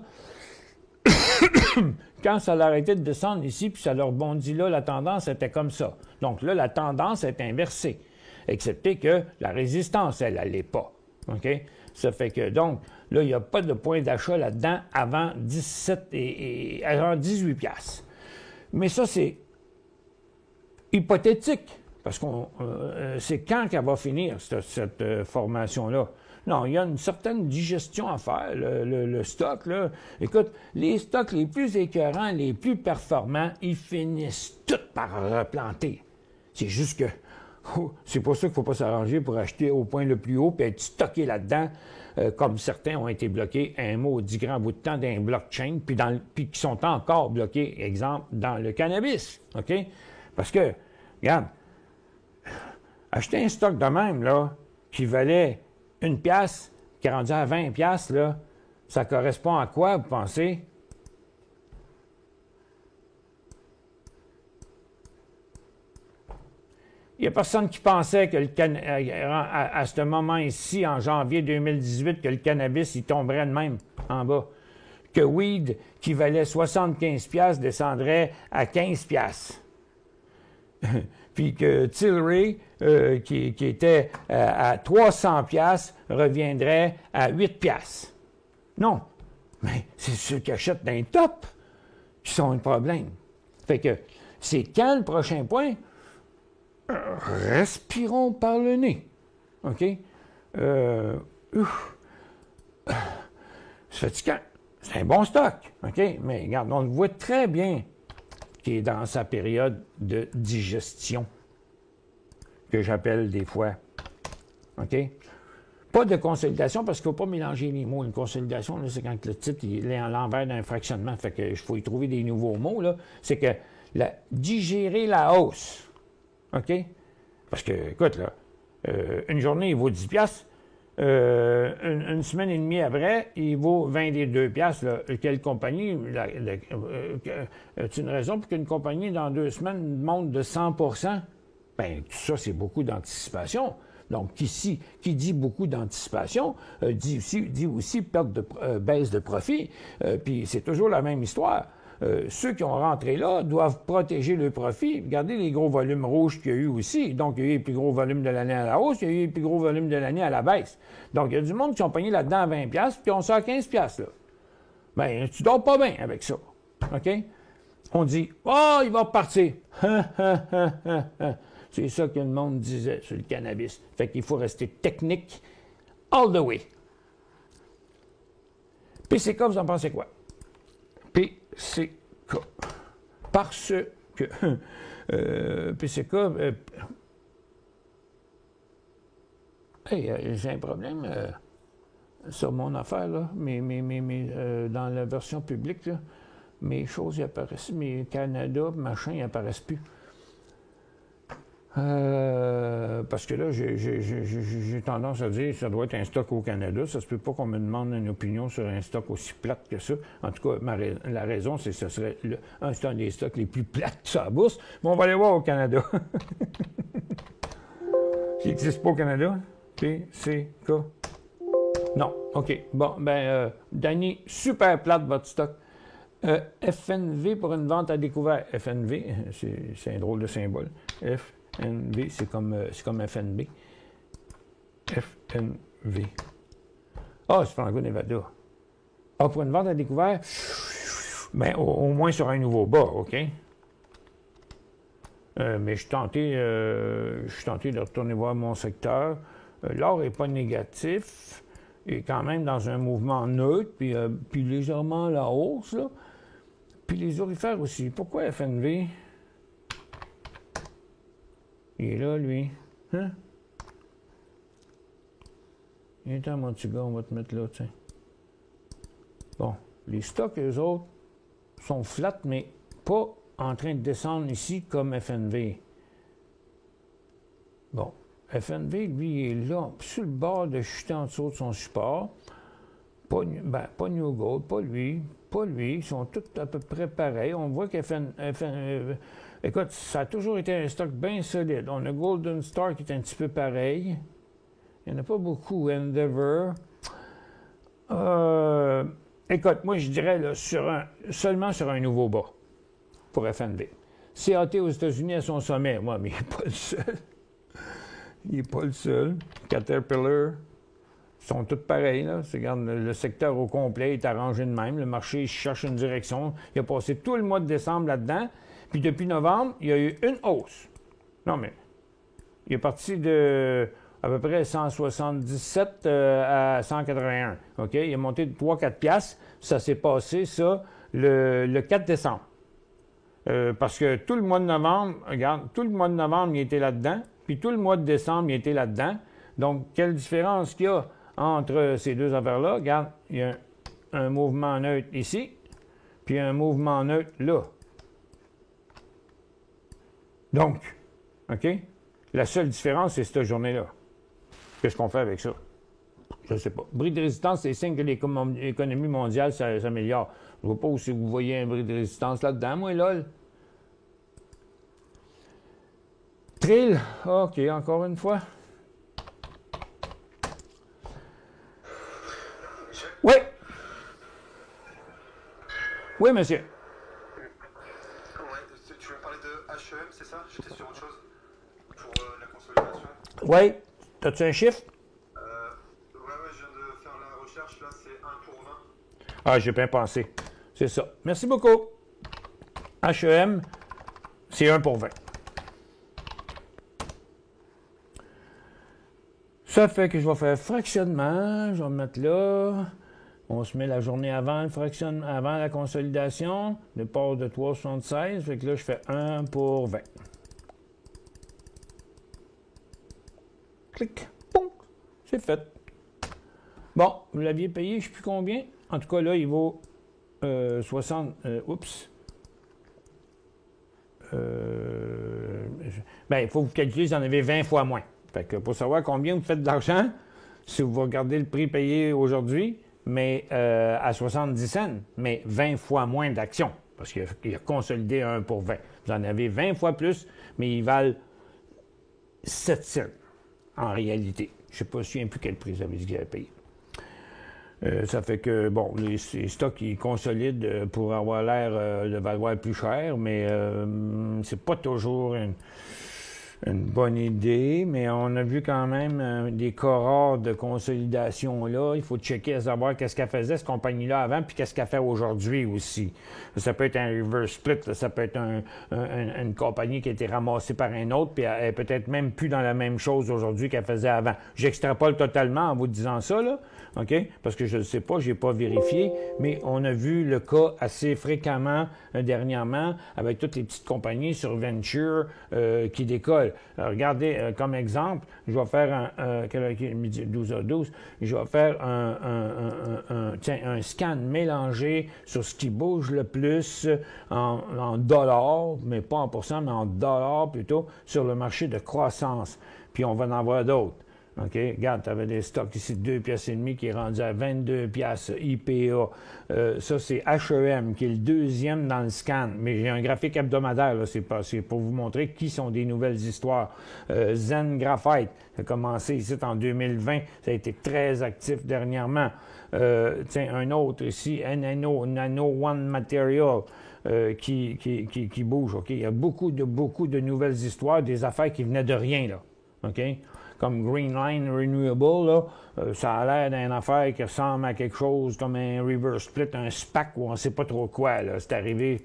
quand ça a arrêté de descendre ici, puis ça leur rebondit là, la tendance était comme ça. Donc là, la tendance est inversée, excepté que la résistance, elle l'est pas. OK? Ça fait que, donc, Là, il n'y a pas de point d'achat là-dedans avant 18 piastres. Mais ça, c'est hypothétique, parce que c'est quand qu'elle va finir, cette formation-là. Non, il y a une certaine digestion à faire, le stock, là. Écoute, les stocks les plus écœurants, les plus performants, ils finissent tous par replanter. C'est juste que c'est pour ça qu'il ne faut pas s'arranger pour acheter au point le plus haut puis être stocké là-dedans, comme certains ont été bloqués un maudit grand bout de temps dans un blockchain, puis qui sont encore bloqués, exemple, dans le cannabis. OK? Parce que, regarde, acheter un stock de même, là, qui valait 1 piastre, qui est rendu à 20 piastres, là, ça correspond à quoi, vous pensez? Il n'y a personne qui pensait que à ce moment ici, en janvier 2018, que le cannabis, il tomberait de même en bas. Que weed, qui valait 75 piastres, descendrait à 15 piastres. Puis que Tilray, qui était à 300 piastres, reviendrait à 8 piastres. Non, mais c'est ceux qui achètent d'un top qui sont un problème. Fait que c'est quand le prochain point? Respirons par le nez. OK? C'est fatigant. C'est un bon stock. OK? Mais regarde, on le voit très bien qui est dans sa période de digestion, que j'appelle des fois. OK? Pas de consolidation, parce qu'il ne faut pas mélanger les mots. Une consolidation, là, c'est quand le titre il est à l'envers d'un fractionnement. Fait que il faut y trouver des nouveaux mots. Là. C'est que digérer la hausse. OK? Parce que, écoute, là, une journée, il vaut 10 piastres. Une semaine et demie après, il vaut 22 piastres. Là. Quelle compagnie? As-tu une raison pour qu'une compagnie, dans 2 semaines, monte de 100 %? Bien, tout ça, c'est beaucoup d'anticipation. Donc, ici, qui dit beaucoup d'anticipation, dit aussi baisse de profit. Puis, c'est toujours la même histoire. Ceux qui ont rentré là doivent protéger le profit. Regardez les gros volumes rouges qu'il y a eu aussi. Donc, il y a eu les plus gros volumes de l'année à la hausse, il y a eu les plus gros volumes de l'année à la baisse. Donc, il y a du monde qui sont pognés là-dedans à 20 piastres, puis on sort à 15 piastres, là. Bien, tu dors pas bien avec ça. OK? On dit, oh, il va repartir. C'est ça que le monde disait sur le cannabis. Fait qu'il faut rester technique all the way. PCK, vous en pensez quoi? PCK. Parce que PCK, j'ai un problème sur mon affaire, là, mais dans la version publique, là, mes choses y apparaissent, mes Canada, machin, ils apparaissent plus. Parce que là, j'ai tendance à dire que ça doit être un stock au Canada. Ça se peut pas qu'on me demande une opinion sur un stock aussi plate que ça. En tout cas, la raison, c'est que ce serait un des stocks les plus plates sur la bourse. Mais on va aller voir au Canada. Qui n'existe pas au Canada? PCK. Non. OK. Bon, Danny, super plate votre stock. FNV pour une vente à découvert. FNV, c'est un drôle de symbole. FNV, c'est comme FNB. FNV. Ah, c'est Franco-Nevada. Ah, pour une vente à découvert, bien, au moins sur un nouveau bas, OK? Mais je suis tenté de retourner voir mon secteur. L'or n'est pas négatif. Il est quand même dans un mouvement neutre, puis légèrement à la hausse, là. Puis les aurifères aussi. Pourquoi FNV? Il est là, lui. Hein? Il est temps, mon petit gars, on va te mettre là, tiens. Bon, les stocks, eux autres, sont flats, mais pas en train de descendre ici comme FNV. Bon, FNV, lui, il est là, sur le bord de chuter en dessous de son support. Pas New Gold, pas lui. Ils sont tous à peu près pareils. On voit écoute, ça a toujours été un stock bien solide. On a Golden Star qui est un petit peu pareil. Il n'y en a pas beaucoup. Endeavor. Écoute, moi, je dirais là, seulement sur un nouveau bas pour FNV. CAT aux États-Unis à son sommet. Moi, mais il n'est pas le seul. Il n'est pas le seul. Caterpillar. sont toutes pareilles. Là. Regarde, le secteur au complet est arrangé de même. Le marché cherche une direction. Il a passé tout le mois de décembre là-dedans. Puis depuis novembre, il y a eu une hausse. Non, mais il est parti de à peu près 177 à 181. OK? Il est monté de 3-4 piastres. Ça s'est passé, ça, le 4 décembre. Parce que tout le mois de novembre, regarde, tout le mois de novembre, il était là-dedans. Puis tout le mois de décembre, il était là-dedans. Donc, quelle différence qu'il y a entre ces deux affaires-là? Regarde, il y a un mouvement neutre ici, puis un mouvement neutre là. Donc, OK? La seule différence, c'est cette journée-là. Qu'est-ce qu'on fait avec ça? Je ne sais pas. Bris de résistance, c'est signe que l'économie mondiale s'améliore. Je ne vois pas où si vous voyez un bris de résistance là-dedans, moi, lol. Trill. OK, encore une fois. Oui. Oui, monsieur. Ouais, tu veux parler de HEM, c'est ça? J'étais sur autre chose. Pour la consolidation. Oui. T'as-tu un chiffre? Ouais, je viens de faire la recherche, là, c'est 1 pour 20. Ah, j'ai bien pensé. C'est ça. Merci beaucoup. HEM, c'est 1 pour 20. Ça fait que je vais faire fractionnement. Je vais me mettre là. On se met la journée avant le avant la consolidation. Départ de 3,76. Fait que là, je fais 1 pour 20. Clic. Boum. C'est fait. Bon, vous l'aviez payé, je ne sais plus combien. En tout cas, là, il vaut 60... oups. Bien, il faut que vous calculer, vous en avez 20 fois moins. Fait que pour savoir combien vous faites de l'argent, si vous regardez le prix payé aujourd'hui, mais à 70 cents, mais 20 fois moins d'actions, parce qu'il a consolidé 1 pour 20. Vous en avez 20 fois plus, mais ils valent 7 cents en réalité. Je ne sais pas, je ne me souviens plus quel prix vous avez dit qu'il avait payé. Ça fait que, bon, les stocks, ils consolident pour avoir l'air de valoir plus cher, mais c'est pas toujours une bonne idée, mais on a vu quand même des cohortes de consolidation là. Il faut checker à savoir qu'est-ce qu'elle faisait, cette compagnie-là, avant, puis qu'est-ce qu'elle fait aujourd'hui aussi. Ça peut être un reverse split, là, ça peut être une compagnie qui a été ramassée par un autre, puis elle est peut-être même plus dans la même chose aujourd'hui qu'elle faisait avant. J'extrapole totalement en vous disant ça, là, OK? Parce que je ne sais pas, je n'ai pas vérifié, mais on a vu le cas assez fréquemment dernièrement avec toutes les petites compagnies sur Venture qui décollent. Regardez, comme exemple, je vais faire midi 12h12, je vais faire un scan mélangé sur ce qui bouge le plus en dollars, mais pas en pourcent, mais en dollars plutôt, sur le marché de croissance. Puis on va en voir d'autres. OK? Regarde, tu avais des stocks ici de 2,5 piastres qui est rendu à 22 piastres, IPA. Ça, c'est HEM, qui est le deuxième dans le scan. Mais j'ai un graphique hebdomadaire, là, c'est pour vous montrer qui sont des nouvelles histoires. Zen Graphite, ça a commencé ici en 2020. Ça a été très actif dernièrement. Tiens, un autre ici, Nano One Material. Qui bouge, OK? Il y a beaucoup de nouvelles histoires, des affaires qui venaient de rien, là. OK? Comme Greenline Renewable, là, ça a l'air d'une affaire qui ressemble à quelque chose comme un reverse split, un SPAC ou on ne sait pas trop quoi. Là. C'est arrivé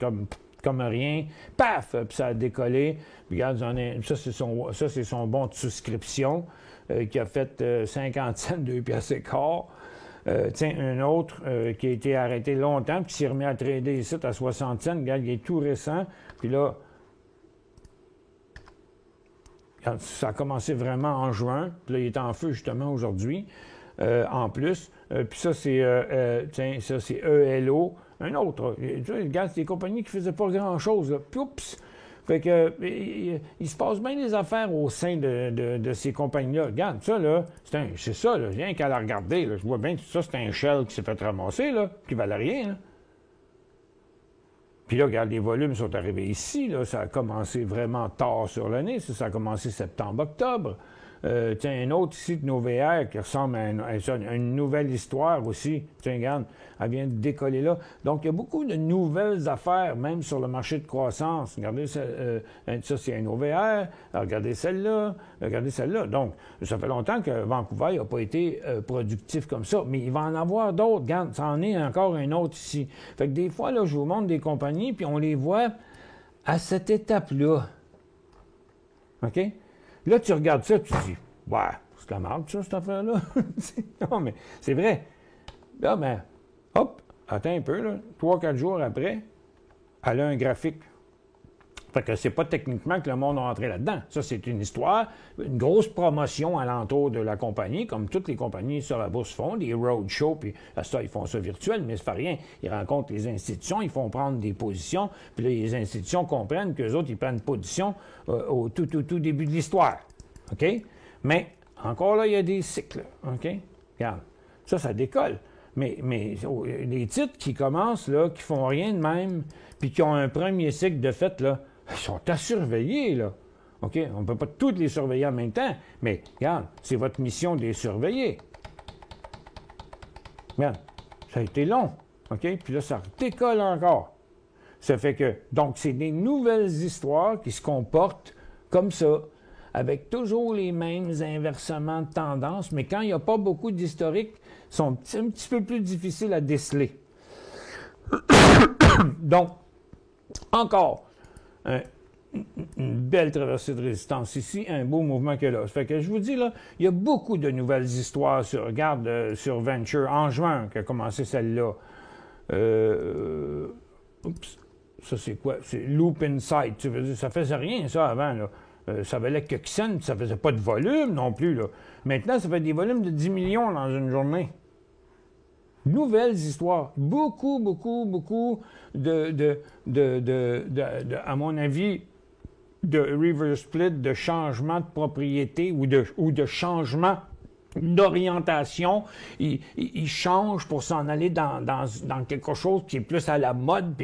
comme rien. Paf! Puis ça a décollé. Puis regarde, ça, c'est son bon de souscription qui a fait 50 cents, 2 piastres et quart. Tiens, un autre qui a été arrêté longtemps, puis qui s'est remis à trader ici à 60 cents. Regarde, il est tout récent. Puis là, ça a commencé vraiment en juin. Puis là, il est en feu justement aujourd'hui. En plus. Puis ça, c'est ELO. Un autre. Regarde, c'est des compagnies qui ne faisaient pas grand-chose. Puis oups! Fait que il se passe bien des affaires au sein de ces compagnies-là. Regarde, ça, là, c'est ça, là. Rien qu'à la regarder, là. Je vois bien que ça, c'est un shell qui s'est fait ramasser, là, qui valait rien, là. Puis là, regarde, les volumes sont arrivés ici, là. Ça a commencé vraiment tard sur l'année. Ça a commencé septembre-octobre. Tiens, un autre ici de nos VR qui ressemble à une nouvelle histoire aussi. Tiens, regarde, elle vient de décoller là. Donc, il y a beaucoup de nouvelles affaires, même sur le marché de croissance. Regardez, ça c'est un OVR. Regardez celle-là. Regardez celle-là. Donc, ça fait longtemps que Vancouver n'a pas été productif comme ça. Mais il va en avoir d'autres. Regarde, ça en est encore un autre ici. Fait que des fois, là, je vous montre des compagnies, puis on les voit à cette étape-là. OK? Là, tu regardes ça, tu te dis, ouais, c'est la marque, ça, cette affaire-là. Non, mais c'est vrai. Là, ben, hop, attends un peu, là. 3-4 jours après, elle a un graphique. Fait que c'est pas techniquement que le monde est rentré là-dedans. Ça, c'est une histoire, une grosse promotion alentour de la compagnie, comme toutes les compagnies sur la bourse font, des roadshows, puis ça, ils font ça virtuel, mais ça fait rien. Ils rencontrent les institutions, ils font prendre des positions, puis là, les institutions comprennent qu'eux autres, ils prennent position au tout début de l'histoire. OK? Mais, encore là, il y a des cycles. OK? Regarde. Ça décolle. Mais les titres qui commencent, là, qui font rien de même, puis qui ont un premier cycle de fait, là, ils sont à surveiller, là. OK? On ne peut pas tous les surveiller en même temps, mais regarde, c'est votre mission de les surveiller. Regarde, ça a été long, OK? Puis là, ça décolle encore. Ça fait que, donc, c'est des nouvelles histoires qui se comportent comme ça, avec toujours les mêmes inversements de tendance, mais quand il n'y a pas beaucoup d'historique, ils sont un petit peu plus difficiles à déceler. Donc, encore, une belle traversée de résistance ici, un beau mouvement que là. Ça fait que je vous dis, là, il y a beaucoup de nouvelles histoires regarde, sur Venture, en juin, qu'a commencé celle-là. Oups, ça c'est quoi? C'est Loop Insight. Tu veux dire, ça faisait rien, ça, avant, là. Ça valait quelques cents, ça faisait pas de volume non plus, là. Maintenant, ça fait des volumes de 10 millions dans une journée. Nouvelles histoires. Beaucoup à mon avis, de reverse split, de changement de propriété ou de changement d'orientation. Il change pour s'en aller dans quelque chose qui est plus à la mode.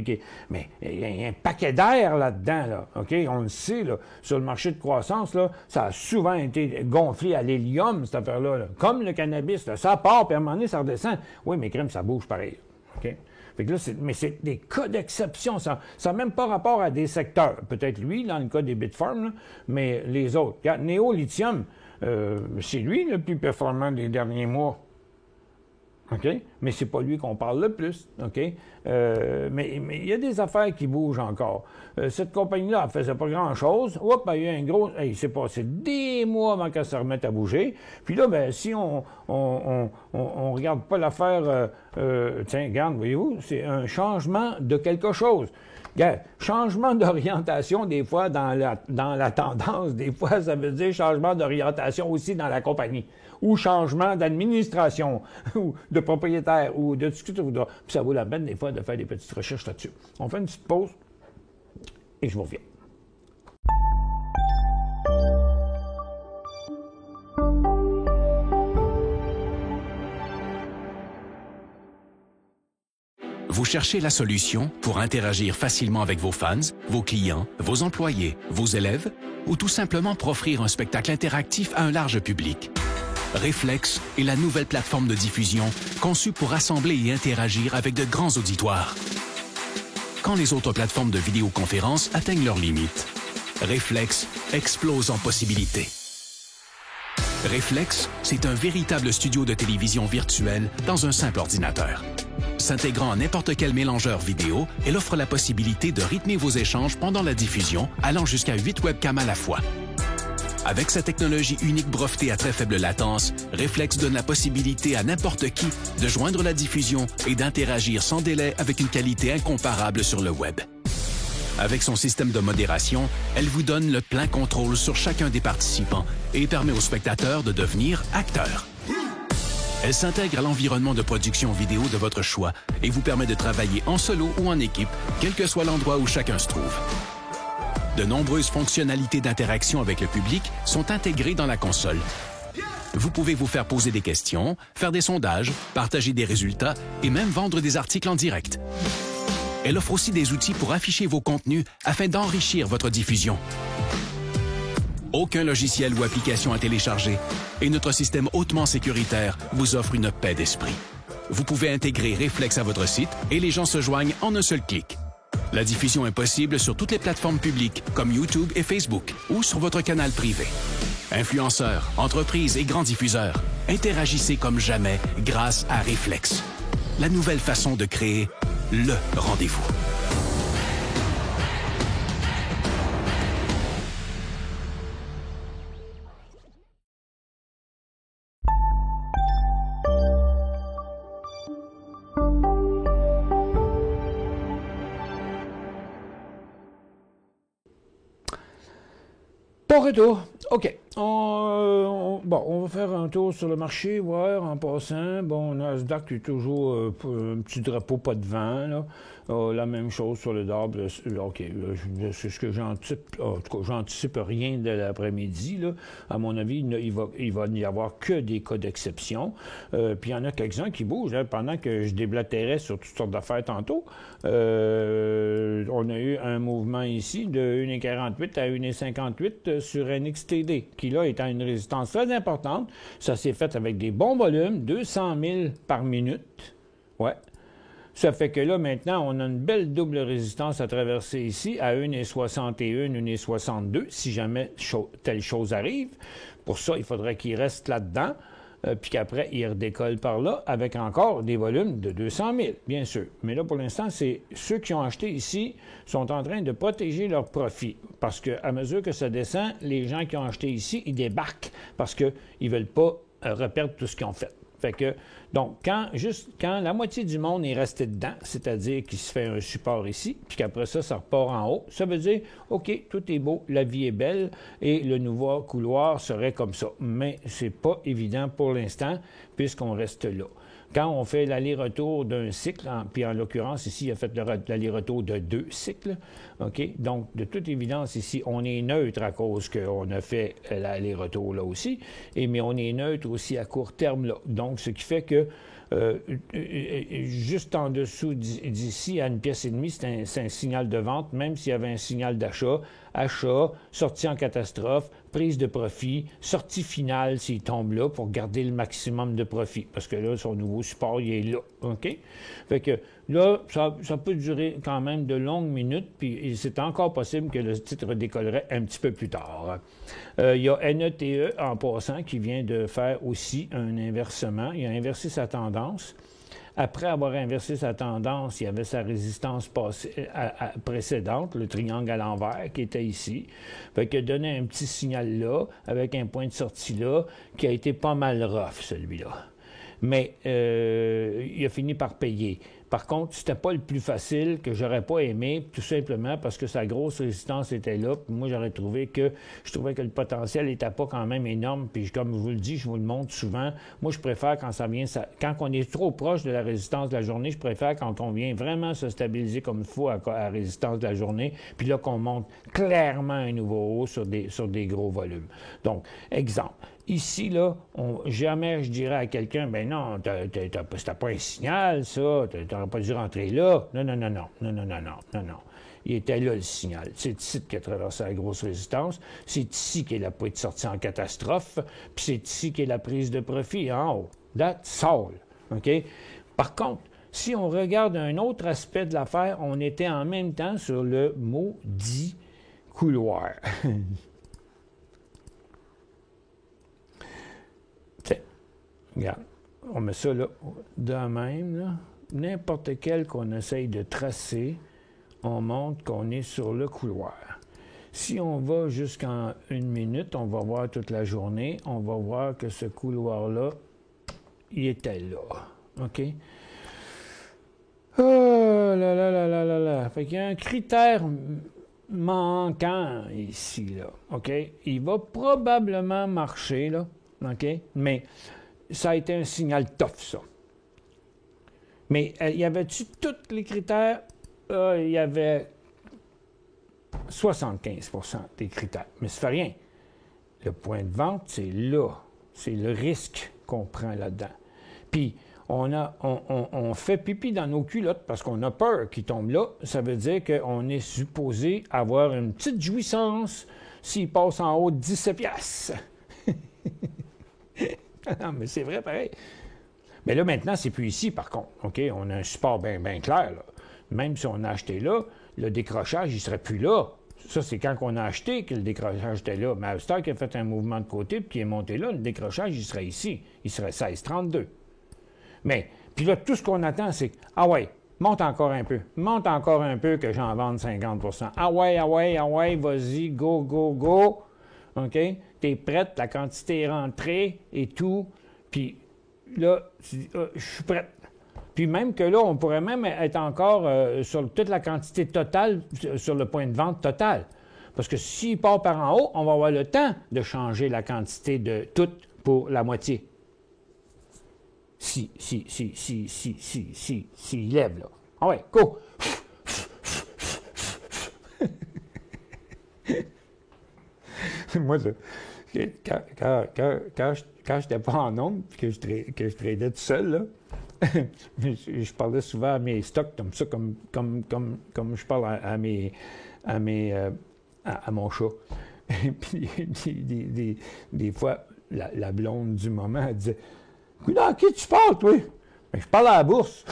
Mais il y a un paquet d'air là-dedans, là. OK? On le sait, là, sur le marché de croissance, là, ça a souvent été gonflé à l'hélium, cette affaire-là. Là. Comme le cannabis, là, ça part, puis à un moment donné, ça redescend. Oui, mais crème, ça bouge pareil. OK? Fait que là, mais c'est des cas d'exception. Ça n'a même pas rapport à des secteurs. Peut-être lui, dans le cas des Bitfarms, là, mais les autres. Regarde, Néo-Lithium, c'est lui le plus performant des derniers mois. OK? Mais c'est pas lui qu'on parle le plus. OK? Mais il y a des affaires qui bougent encore. Cette compagnie-là, elle faisait pas grand-chose. Hop, il y a eu un gros... il s'est passé des mois avant qu'elle se remette à bouger. Puis là, ben, si on regarde pas l'affaire... tiens, regarde, voyez-vous, c'est un changement de quelque chose. Regarde, changement d'orientation, des fois, dans la tendance, des fois, ça veut dire changement d'orientation aussi dans la compagnie, ou changement d'administration, ou de propriétaire, ou de tout ce que tu voudras. Puis ça vaut la peine, des fois, de faire des petites recherches là-dessus. On fait une petite pause, et je vous reviens. Vous cherchez la solution pour interagir facilement avec vos fans, vos clients, vos employés, vos élèves, ou tout simplement pour offrir un spectacle interactif à un large public. Reflex est la nouvelle plateforme de diffusion conçue pour rassembler et interagir avec de grands auditoires. Quand les autres plateformes de vidéoconférence atteignent leurs limites, Reflex explose en possibilités. Reflex, c'est un véritable studio de télévision virtuelle dans un simple ordinateur. S'intégrant à n'importe quel mélangeur vidéo, elle offre la possibilité de rythmer vos échanges pendant la diffusion, allant jusqu'à 8 webcams à la fois. Avec sa technologie unique brevetée à très faible latence, Reflex donne la possibilité à n'importe qui de joindre la diffusion et d'interagir sans délai avec une qualité incomparable sur le web. Avec son système de modération, elle vous donne le plein contrôle sur chacun des participants et permet aux spectateurs de devenir acteurs. Elle s'intègre à l'environnement de production vidéo de votre choix et vous permet de travailler en solo ou en équipe, quel que soit l'endroit où chacun se trouve. De nombreuses fonctionnalités d'interaction avec le public sont intégrées dans la console. Vous pouvez vous faire poser des questions, faire des sondages, partager des résultats et même vendre des articles en direct. Elle offre aussi des outils pour afficher vos contenus afin d'enrichir votre diffusion. Aucun logiciel ou application à télécharger et notre système hautement sécuritaire vous offre une paix d'esprit. Vous pouvez intégrer Reflex à votre site et les gens se joignent en un seul clic. La diffusion est possible sur toutes les plateformes publiques comme YouTube et Facebook ou sur votre canal privé. Influenceurs, entreprises et grands diffuseurs, interagissez comme jamais grâce à Reflex. La nouvelle façon de créer le rendez-vous. Bon retour. OK. On va faire un tour sur le marché, voir en passant. Bon, Nasdaq est toujours un petit drapeau pas de vent, là. La même chose sur le Dow. OK, c'est ce que j'anticipe. En tout cas, j'anticipe rien de l'après-midi, là. À mon avis, il va n'y avoir que des cas d'exception. Puis il y en a quelques-uns qui bougent, hein, pendant que je déblatérais sur toutes sortes d'affaires tantôt. On a eu un mouvement ici de 1,48 à 1,58 sur NXTD, qui là est à une résistance très importante. Ça s'est fait avec des bons volumes, 200 000 par minute. Ouais. Ça fait que là, maintenant, on a une belle double résistance à traverser ici, à 1,61, 1,62, si jamais telle chose arrive. Pour ça, il faudrait qu'il reste là-dedans, puis qu'après, il redécolle par là, avec encore des volumes de 200 000, bien sûr. Mais là, pour l'instant, c'est ceux qui ont acheté ici sont en train de protéger leurs profits. Parce qu'à mesure que ça descend, les gens qui ont acheté ici, ils débarquent parce qu'ils ne veulent pas reperdre tout ce qu'ils ont fait. Fait que, donc, quand la moitié du monde est resté dedans, c'est-à-dire qu'il se fait un support ici, puis qu'après ça, ça repart en haut, ça veut dire, OK, tout est beau, la vie est belle, et le nouveau couloir serait comme ça. Mais c'est pas évident pour l'instant, puisqu'on reste là. Quand on fait l'aller-retour d'un cycle, puis en l'occurrence, ici, il a fait l'aller-retour de 2 cycles, OK? Donc, de toute évidence, ici, on est neutre à cause qu'on a fait l'aller-retour là aussi, mais on est neutre aussi à court terme là. Donc, ce qui fait que juste en dessous d'ici, à 1,5 pièce, c'est un signal de vente, même s'il y avait un signal d'achat, sortie en catastrophe, prise de profit, sortie finale s'il tombe là pour garder le maximum de profit. Parce que là, son nouveau support, il est là. OK? Fait que là, ça peut durer quand même de longues minutes, puis c'est encore possible que le titre décollerait un petit peu plus tard. Il y a NETE en passant qui vient de faire aussi un inversement. Il a inversé sa tendance. Après avoir inversé sa tendance, il y avait sa résistance précédente, le triangle à l'envers, qui était ici. Fait qu'il a donné un petit signal là, avec un point de sortie là, qui a été pas mal rough, celui-là. Mais il a fini par payer. Par contre, c'était pas le plus facile, que j'aurais pas aimé, tout simplement parce que sa grosse résistance était là. Puis moi, je trouvais que le potentiel n'était pas quand même énorme. Puis comme je vous le dis, je vous le montre souvent. Moi, je préfère quand on est trop proche de la résistance de la journée, je préfère quand on vient vraiment se stabiliser comme il faut à la résistance de la journée. Puis là, qu'on monte clairement un nouveau haut sur des gros volumes. Donc, exemple. Ici, là, jamais je dirais à quelqu'un, ben non, c'était pas un signal, ça, t'aurais pas dû rentrer là. Non. Il était là, le signal. C'est ici qu'il a traversé la grosse résistance. C'est ici qu'il a pas été sorti en catastrophe. Puis c'est ici qu'il y a la prise de profit en haut. That's all. OK? Par contre, si on regarde un autre aspect de l'affaire, on était en même temps sur le maudit couloir. Regarde, on met ça là, de même, là. N'importe quel qu'on essaye de tracer, on montre qu'on est sur le couloir. Si on va jusqu'en 1 minute, on va voir toute la journée, on va voir que ce couloir-là, il était là. OK? Oh là là là là là là. Fait qu'il y a un critère manquant ici, là. OK? Il va probablement marcher, là. OK? Mais ça a été un signal tough, ça. Mais y avait-tu tous les critères? Il y avait 75% des critères. Mais ça fait rien. Le point de vente, c'est là. C'est le risque qu'on prend là-dedans. Puis, on fait pipi dans nos culottes parce qu'on a peur qu'il tombe là. Ça veut dire qu'on est supposé avoir une petite jouissance s'il passe en haut de 17 piastres. Non, mais c'est vrai, pareil. Mais là, maintenant, c'est plus ici, par contre. OK? On a un support bien clair, là. Même si on a acheté là, le décrochage, il ne serait plus là. Ça, c'est quand on a acheté que le décrochage était là. Mais à Star qui a fait un mouvement de côté puis qui est monté là, le décrochage, il serait ici. Il serait 16,32. Mais, puis là, tout ce qu'on attend, c'est ah ouais, monte encore un peu. Monte encore un peu que j'en vende 50 %. Ah ouais, vas-y, go. OK? T'es prête, la quantité est rentrée et tout. Puis là, tu dis, je suis prête. Puis même que là, on pourrait même être encore sur toute la quantité totale, sur le point de vente total. Parce que s'il part par en haut, on va avoir le temps de changer la quantité de tout pour la moitié. Si, il lève, là. Ah ouais, go! Moi, quand je n'étais pas en nombre, que je tradais tout seul, là, je parlais souvent à mes stocks comme ça, comme je parle à mon chat. Et puis, des fois, la blonde du moment, elle disait « Coudonc, qui tu parles, toi? » Ben, je parle à la bourse.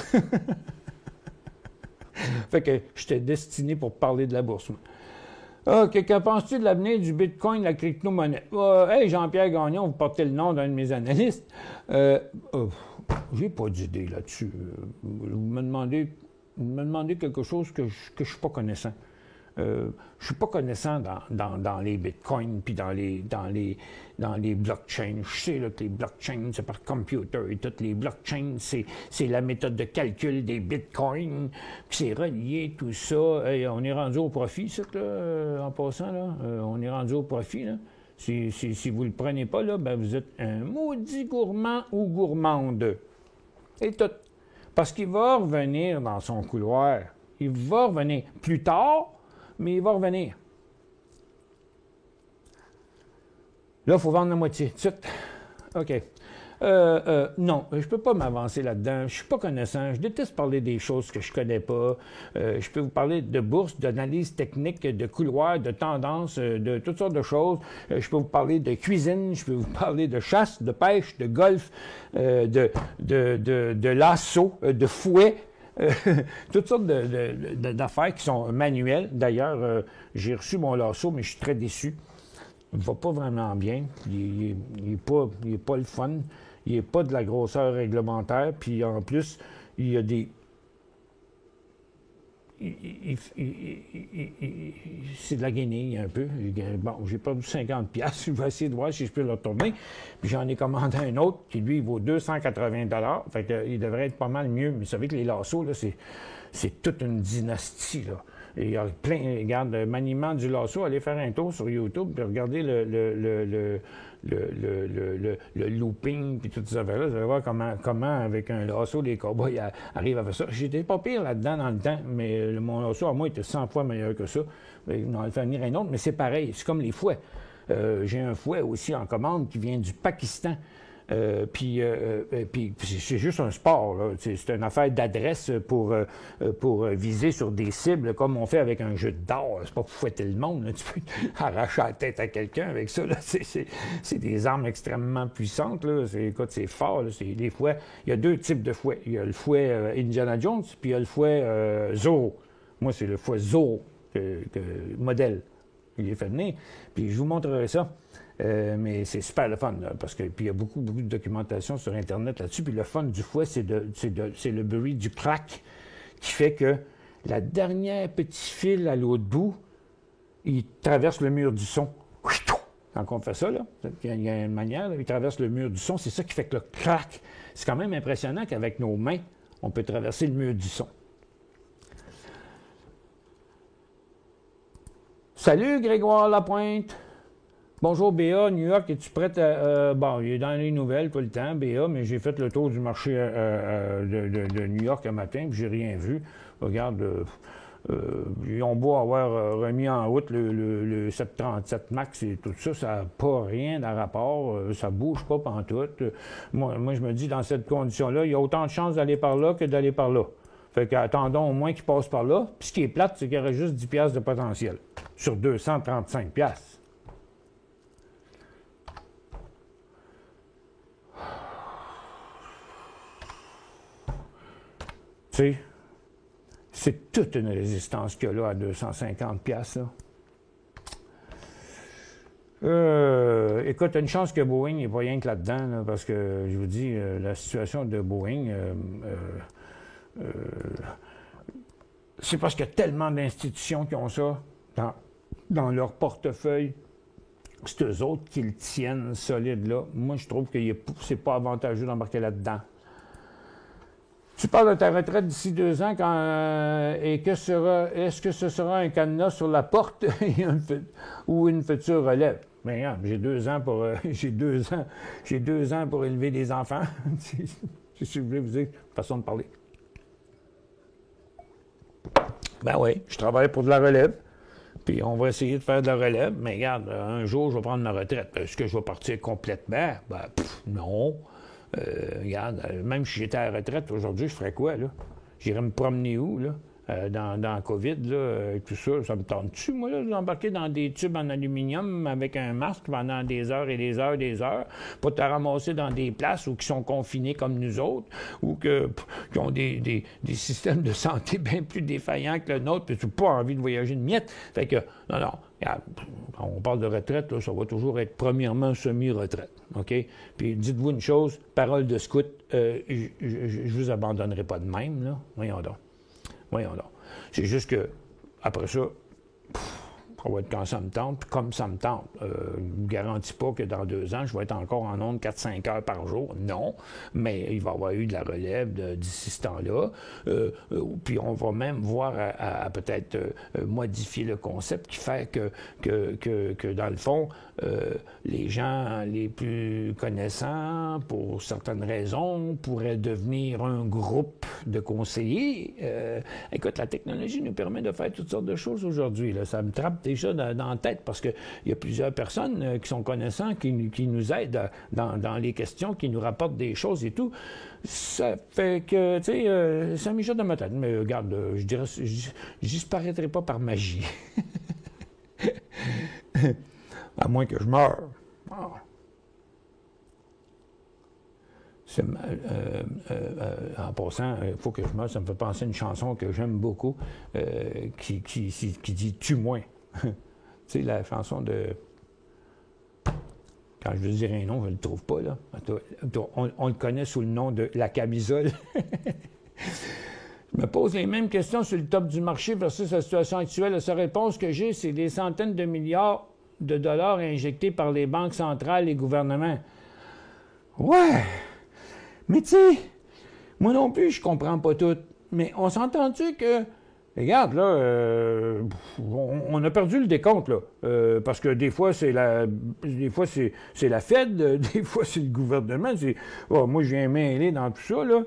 Fait que j'étais destiné pour parler de la bourse. OK, que penses-tu de l'avenir du Bitcoin, de la crypto-monnaie? Hey, Jean-Pierre Gagnon, vous portez le nom d'un de mes analystes. J'ai pas d'idée là-dessus. Vous me demandez quelque chose que je suis pas connaissant. Je suis pas connaissant dans les bitcoins puis dans les blockchains. Je sais là, que les blockchains, c'est par computer et toutes les blockchains, c'est la méthode de calcul des bitcoins, puis c'est relié, tout ça. Hey, on est rendu au profit, ça, là, en passant, là. On est rendu au profit, là. Si vous ne le prenez pas, là, ben vous êtes un maudit gourmand ou gourmande. Et tout. Parce qu'il va revenir dans son couloir. Il va revenir plus tard, mais il va revenir. Là, il faut vendre la moitié. Tout de suite. OK. Non, je ne peux pas m'avancer là-dedans. Je ne suis pas connaissant. Je déteste parler des choses que je ne connais pas. Je peux vous parler de bourse, d'analyse technique, de couloir, de tendance, de toutes sortes de choses. Je peux vous parler de cuisine. Je peux vous parler de chasse, de pêche, de golf, de lasso, de fouet. Toutes sortes d'affaires qui sont manuelles. D'ailleurs, j'ai reçu mon lasso, mais je suis très déçu. Il ne va pas vraiment bien. Il n'est pas le fun. Il n'est pas de la grosseur réglementaire. Puis en plus, il y a des... c'est de la guenille un peu. Bon, j'ai perdu 50$. Je vais essayer de voir si je peux le retourner. Puis j'en ai commandé un autre qui, lui, vaut 280$. Fait qu'il devrait être pas mal mieux. Mais vous savez que les lassos, là, c'est toute une dynastie, là. Et il y a plein, regarde, le maniement du lasso, allez faire un tour sur YouTube, puis regardez le looping, puis toutes ces affaires-là. Vous allez voir comment avec un lasso, les cow-boys arrivent à faire ça. J'étais pas pire là-dedans dans le temps, mais mon lasso, à moi, était 100 fois meilleur que ça. On va le faire venir un autre, mais c'est pareil, c'est comme les fouets. J'ai un fouet aussi en commande qui vient du Pakistan. Puis c'est juste un sport, là. C'est une affaire d'adresse pour viser sur des cibles, comme on fait avec un jeu de dard. C'est pas pour fouetter le monde, là. Tu peux arracher la tête à quelqu'un avec ça, là. C'est des armes extrêmement puissantes, là. Écoute, c'est fort, là. Les fouets. Il y a deux types de fouets. Il y a le fouet Indiana Jones, puis il y a le fouet Zorro. Moi, c'est le fouet Zorro, modèle. Il est fait venir. Puis je vous montrerai ça. Mais c'est super le fun, là, parce que puis il y a beaucoup de documentation sur Internet là-dessus. Puis le fun du fouet, c'est le bruit du crack qui fait que la dernière petite fil à l'autre bout, il traverse le mur du son. Quand on fait ça, là, il y a une manière, là, il traverse le mur du son. C'est ça qui fait que le crack. C'est quand même impressionnant qu'avec nos mains, on peut traverser le mur du son. Salut Grégoire Lapointe! Bonjour Béa, New York, es-tu prête à... bon, il est dans les nouvelles tout le temps, Béa, mais j'ai fait le tour du marché de New York un matin, puis j'ai rien vu. Regarde, ils ont beau avoir remis en route le 737 MAX et tout ça, ça n'a pas rien à rapport, ça bouge pas pantoute. Moi, je me dis, dans cette condition-là, il y a autant de chances d'aller par là que d'aller par là. Fait qu'attendons au moins qu'il passe par là. Puis ce qui est plate, c'est qu'il y aurait juste 10$ de potentiel sur 235$. Tu sais, c'est toute une résistance qu'il y a là à 250$, là. Écoute, une chance que Boeing n'est pas rien que là-dedans, là, parce que, je vous dis, la situation de Boeing, c'est parce qu'il y a tellement d'institutions qui ont ça dans leur portefeuille. C'est eux autres qui le tiennent solide, là. Moi, je trouve que c'est pas avantageux d'embarquer là-dedans. Tu parles de ta retraite d'ici 2 ans est-ce que ce sera un cadenas sur la porte ou une future relève? Mais regarde, j'ai 2 ans pour élever des enfants. C'est ce que je voulais vous dire, façon de parler. Ben oui, je travaille pour de la relève. Puis on va essayer de faire de la relève, mais regarde, un jour, je vais prendre ma retraite. Est-ce que je vais partir complètement? Ben, non. Regarde, même si j'étais à la retraite aujourd'hui, je ferais quoi, là? J'irais me promener où, là? Dans la COVID, là, tout ça, ça me tente-tu, moi, là, d'embarquer dans des tubes en aluminium avec un masque pendant des heures et des heures et des heures, pour te ramasser dans des places où qui sont confinés comme nous autres, ou qui ont des systèmes de santé bien plus défaillants que le nôtre, puis tu n'as pas envie de voyager de miettes. Fait que, non, regarde, quand on parle de retraite, là, ça va toujours être premièrement semi-retraite, OK? Puis dites-vous une chose, parole de scout, je vous abandonnerai pas de même, là. Voyons donc. C'est juste que, après ça, ça va être quand ça me tente, puis comme ça me tente. Je ne vous garantis pas que dans 2 ans, je vais être encore en ondes 4-5 heures par jour. Non, mais il va y avoir eu de la relève d'ici ce temps-là. Puis on va même voir à peut-être modifier le concept qui fait que dans le fond, les gens les plus connaissants, pour certaines raisons, pourraient devenir un groupe de conseillers. Écoute, la technologie nous permet de faire toutes sortes de choses aujourd'hui. Là. Ça me trappe déjà dans la tête parce qu'il y a plusieurs personnes qui sont connaissants, qui nous aident dans les questions, qui nous rapportent des choses et tout. Ça fait que, tu sais, ça m'échappe de ma tête. Mais regarde, je dirais, je disparaîtrai pas par magie. À moins que je meure. Oh. En passant, il faut que je meure, ça me fait penser à une chanson que j'aime beaucoup qui dit « Tue-moi ». Tu sais, la chanson de... Quand je veux dire un nom, je ne le trouve pas, là. On le connaît sous le nom de La Camisole. Je me pose les mêmes questions sur le top du marché versus la situation actuelle. La seule réponse que j'ai, c'est des centaines de milliards de dollars injectés par les banques centrales et gouvernements. Ouais! Mais tu sais, moi non plus, je comprends pas tout. Mais on s'entend-tu que... Regarde, là, on a perdu le décompte, là. Parce que des fois, c'est la Fed, des fois, c'est le gouvernement. Moi, je viens mêler dans tout ça, là.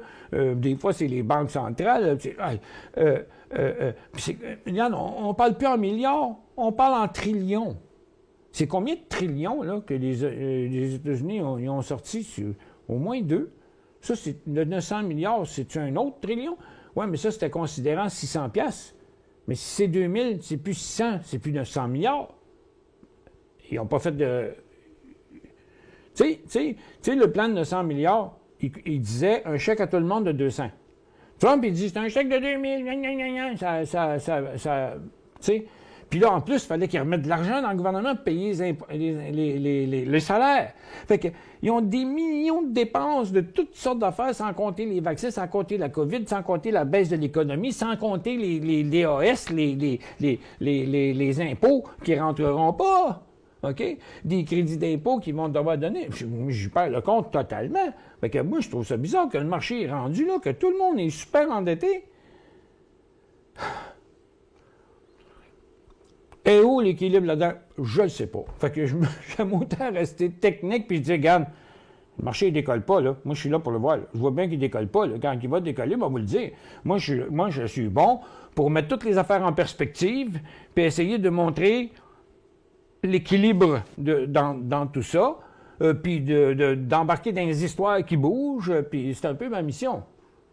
Des fois, c'est les banques centrales. Regarde, on parle plus en milliards, on parle en trillions. C'est combien de trillions, là, que les États-Unis ont sorti? Au moins 2. Ça, c'est le 900 milliards, c'est un autre trillion? Oui, mais ça, c'était considérant 600$. Mais si c'est 2000, c'est plus 600, c'est plus 900 milliards. Ils n'ont pas fait de... Tu sais, le plan de 900 milliards, il disait un chèque à tout le monde de 200. Trump, il dit, c'est un chèque de 2000, tu sais. Puis là, en plus, il fallait qu'ils remettent de l'argent dans le gouvernement pour payer les salaires. Fait qu'ils ont des millions de dépenses de toutes sortes d'affaires, sans compter les vaccins, sans compter la COVID, sans compter la baisse de l'économie, sans compter les DAS, les impôts qui ne rentreront pas. OK? Des crédits d'impôt qu'ils vont devoir donner. Je perds le compte totalement. Fait que moi, je trouve ça bizarre que le marché est rendu là, que tout le monde est super endetté. Et où l'équilibre là-dedans? Je ne sais pas. Fait que j'aime autant rester technique puis dire, regarde, le marché ne décolle pas, là. Moi, je suis là pour le voir. Là. Je vois bien qu'il ne décolle pas. Là. Quand il va décoller, on va vous le dire. Moi, je suis bon pour mettre toutes les affaires en perspective puis essayer de montrer l'équilibre dans tout ça, puis d'embarquer dans les histoires qui bougent, puis c'est un peu ma mission.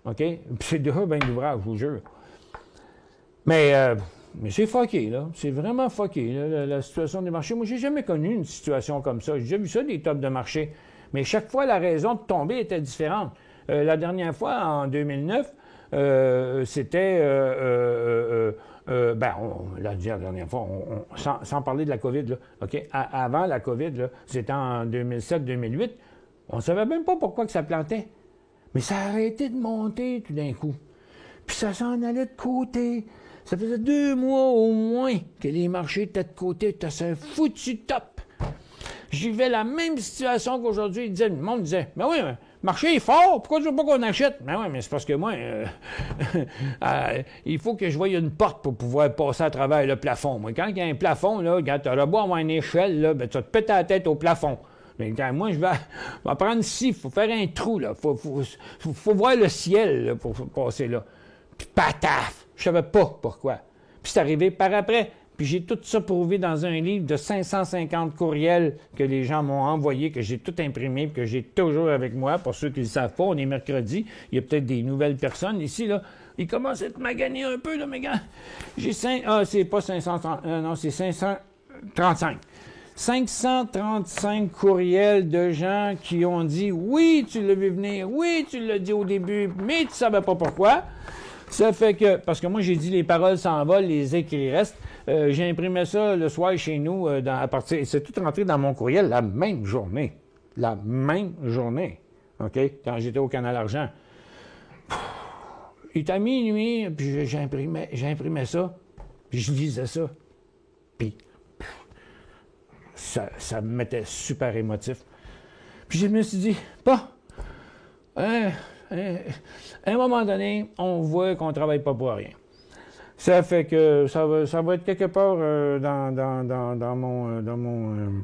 OK? Puis c'est déjà bien d'ouvrage, je vous jure. Mais c'est fucké, là. C'est vraiment fucké, là, la situation des marchés. Moi, j'ai jamais connu une situation comme ça. J'ai déjà vu ça, des tops de marché. Mais chaque fois, la raison de tomber était différente. La dernière fois, en 2009, c'était... la dernière fois, sans parler de la COVID, là, OK? Avant la COVID, là, c'était en 2007-2008, on ne savait même pas pourquoi que ça plantait. Mais ça a arrêté de monter tout d'un coup. Puis ça s'en allait de côté. Ça faisait 2 mois au moins que les marchés étaient de côté. C'était un foutu top. J'y vais la même situation qu'aujourd'hui. Le monde disait, mais oui, le marché est fort, pourquoi tu veux pas qu'on achète? Mais oui, mais c'est parce que moi, il faut que je voie une porte pour pouvoir passer à travers le plafond. Moi, quand il y a un plafond, là, quand tu auras beau avoir une échelle, là, ben, tu vas te péter la tête au plafond. Mais quand moi, je vais prendre ici, il faut faire un trou, là. Faut voir le ciel là, pour passer là. Puis pataf! Je savais pas pourquoi. Puis c'est arrivé par après. Puis j'ai tout ça prouvé dans un livre de 550 courriels que les gens m'ont envoyés, que j'ai tout imprimé, que j'ai toujours avec moi. Pour ceux qui ne le savent pas, on est mercredi. Il y a peut-être des nouvelles personnes ici, là. Ils commencent à être maganés un peu, là, mes gars. J'ai c'est pas 530... non, c'est 535. 535 courriels de gens qui ont dit « Oui, tu l'as vu venir. Oui, tu l'as dit au début, mais tu ne savais pas pourquoi. » Ça fait que... Parce que moi, j'ai dit « Les paroles s'envolent, les écrits restent. » J'ai imprimé ça le soir chez nous, à partir... C'est tout rentré dans mon courriel la même journée. La même journée. OK? Quand j'étais au Canal Argent. Il était à minuit, puis j'imprimais ça, puis je lisais ça. Puis ça me mettait super émotif. Puis je me suis dit, à un moment donné, on voit qu'on ne travaille pas pour rien. Ça fait que ça va être quelque part dans mon